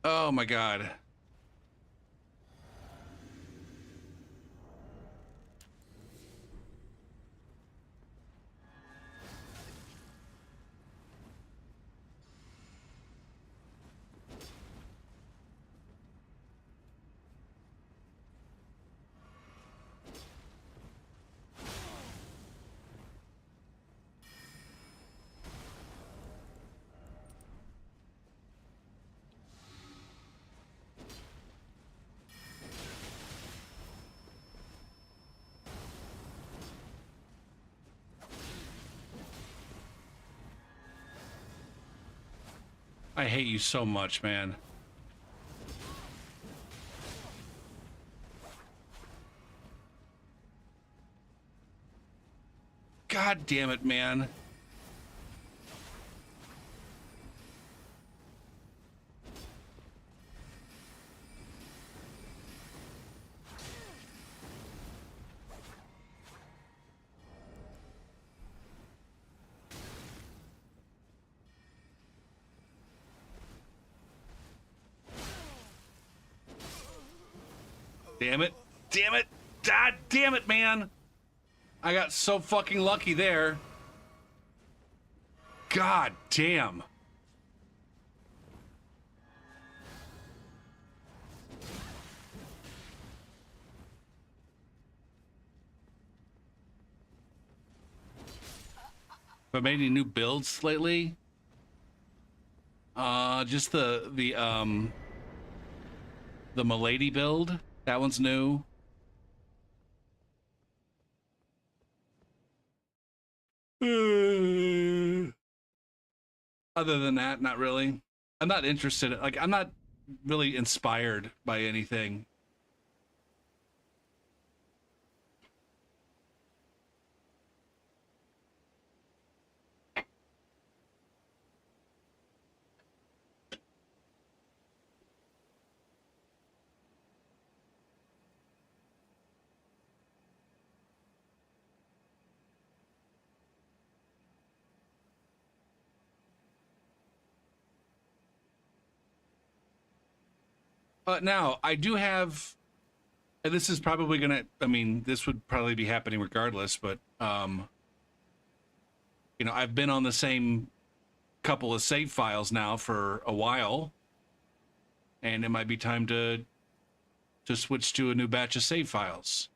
Oh my god. I hate you so much, man. God damn it, man. Damn it. Damn it. God damn it, man. I got so fucking lucky there. God damn. Have I made any new builds lately? Just the Milady build. That one's new. Other than that, not really. I'm not interested. Like, I'm not really inspired by anything. Now, I do have, and this is probably gonna, I mean, this would probably be happening regardless, but, you know, I've been on the same couple of save files now for a while, and it might be time to switch to a new batch of save files.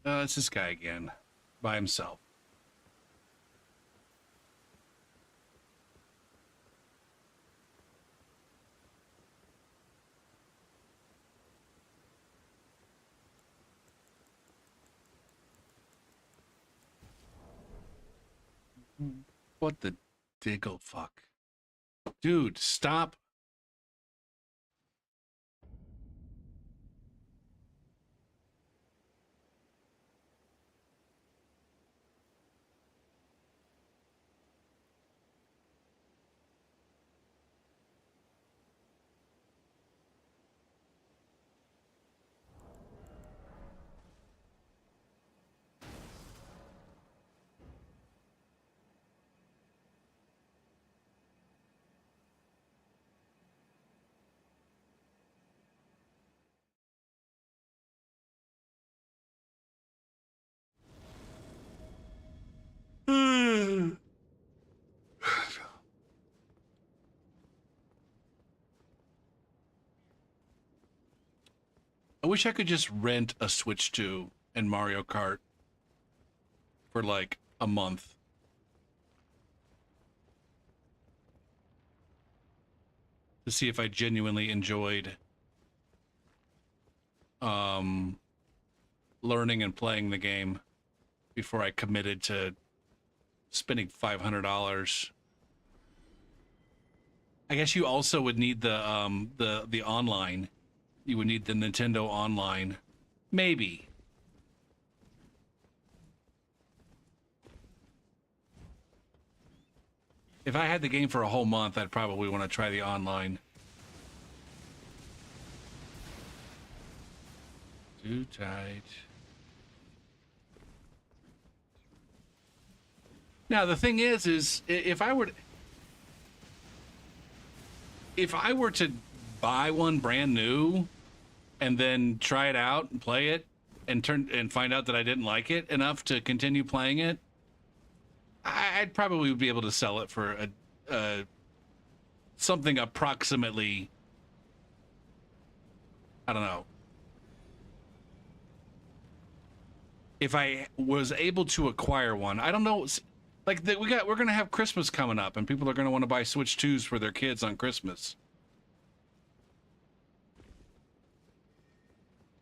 It's this guy again, by himself. What the diggle fuck? Dude, stop. I wish I could just rent a Switch 2 and Mario Kart for like a month. To see if I genuinely enjoyed learning and playing the game before I committed to spending $500. I guess you also would need the online. You would need the Nintendo Online. Maybe. If I had the game for a whole month, I'd probably want to try the online. Too tight. Now the thing is if I were to buy one brand new and then try it out and play it and find out that I didn't like it enough to continue playing it, I'd probably be able to sell it for a something approximately, I don't know. If I was able to acquire one, I don't know. Like we're gonna have Christmas coming up, and people are gonna want to buy Switch 2s for their kids on Christmas.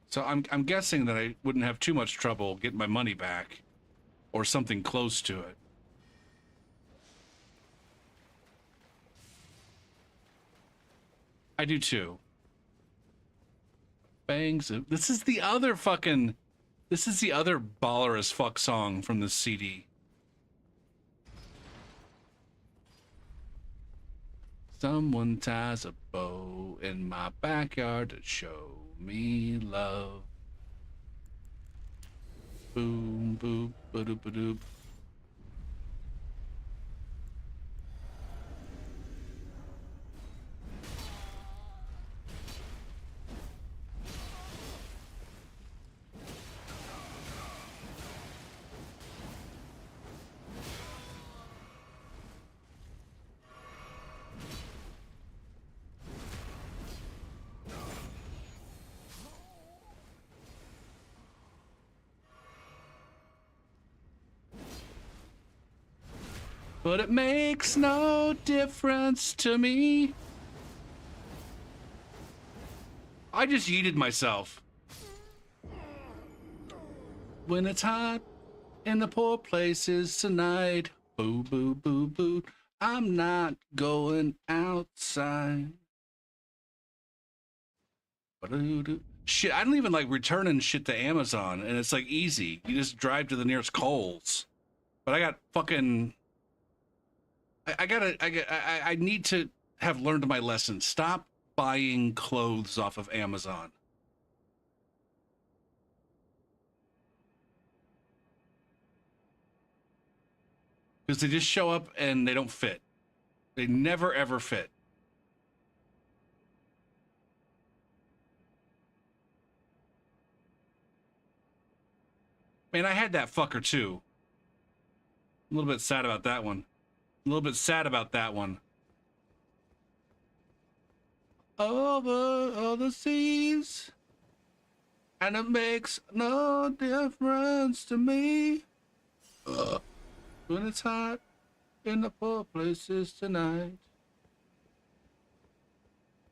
So I'm guessing that I wouldn't have too much trouble getting my money back, or something close to it. I do too. Bangs. This is the other baller as fuck song from this CD. Someone ties a bow in my backyard to show me love. Boom, boop, ba-doop, ba-doop. But it makes no difference to me. I just yeeted myself. When it's hot in the poor places tonight, boo, boo, boo, boo, I'm not going outside. Shit, I don't even like returning shit to Amazon, and it's like easy. You just drive to the nearest Kohl's. But I got fucking... I need to have learned my lesson. Stop buying clothes off of Amazon. Because they just show up and they don't fit. They never ever fit. Man, I had that fucker too. A little bit sad about that one. A little bit sad about that one. Over all the seas, and it makes no difference to me. When it's hot in the poor places tonight,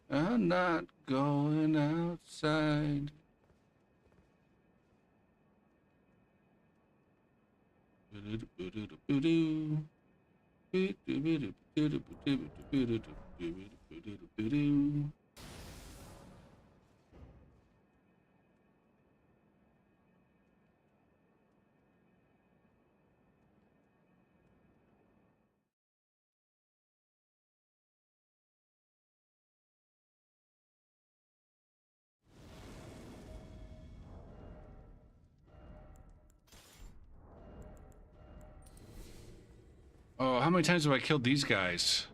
I'm not going outside. Oh, how many times have I killed these guys?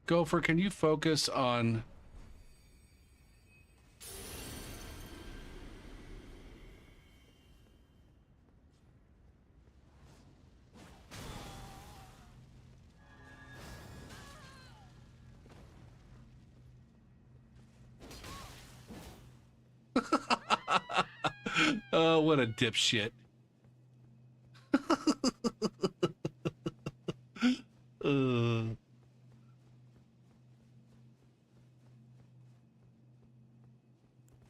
Gopher, can you focus on... Oh, what a dipshit. uh...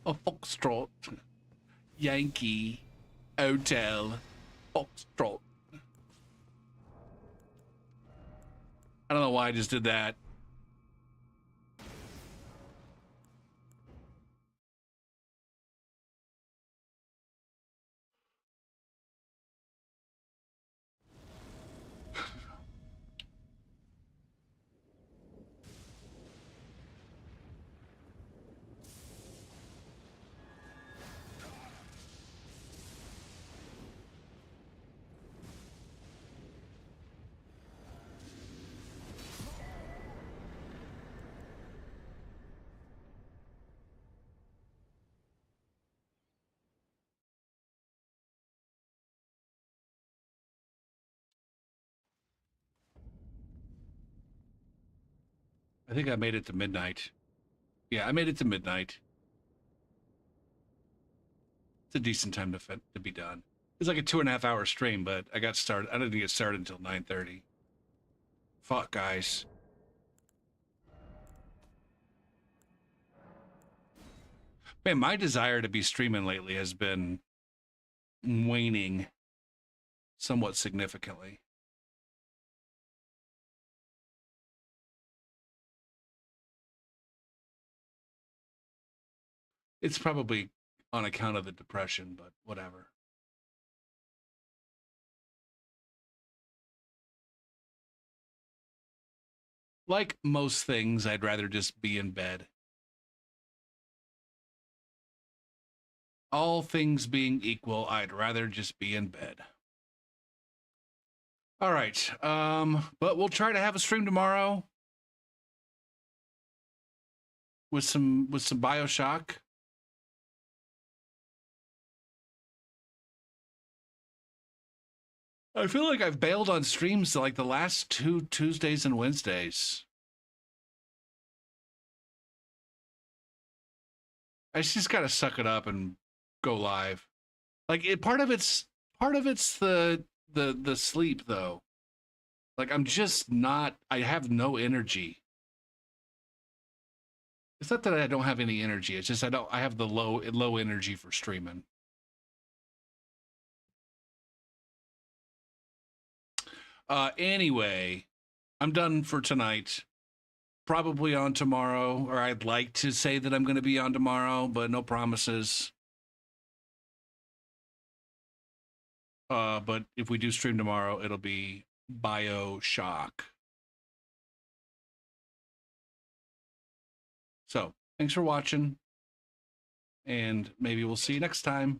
A foxtrot. Yankee. Hotel. Foxtrot. I don't know why I just did that. I think I made it to midnight. Yeah, I made it to midnight. It's a decent time to be done. It's like a 2.5 hour stream, but I got started. I didn't get started until 9:30. Fuck, guys. Man, my desire to be streaming lately has been waning somewhat significantly. It's probably on account of the depression, but whatever. Like most things, I'd rather just be in bed. All things being equal, I'd rather just be in bed. All right. But we'll try to have a stream tomorrow with some BioShock. I feel like I've bailed on streams like the last 2 Tuesdays and Wednesdays. I just gotta suck it up and go live. Like part of it's the sleep though. Like I'm just not. I have no energy. It's not that I don't have any energy. It's just I have the low energy for streaming. Anyway, I'm done for tonight. Probably on tomorrow, or I'd like to say that I'm going to be on tomorrow, but no promises. But if we do stream tomorrow, it'll be BioShock. So, thanks for watching, and maybe we'll see you next time.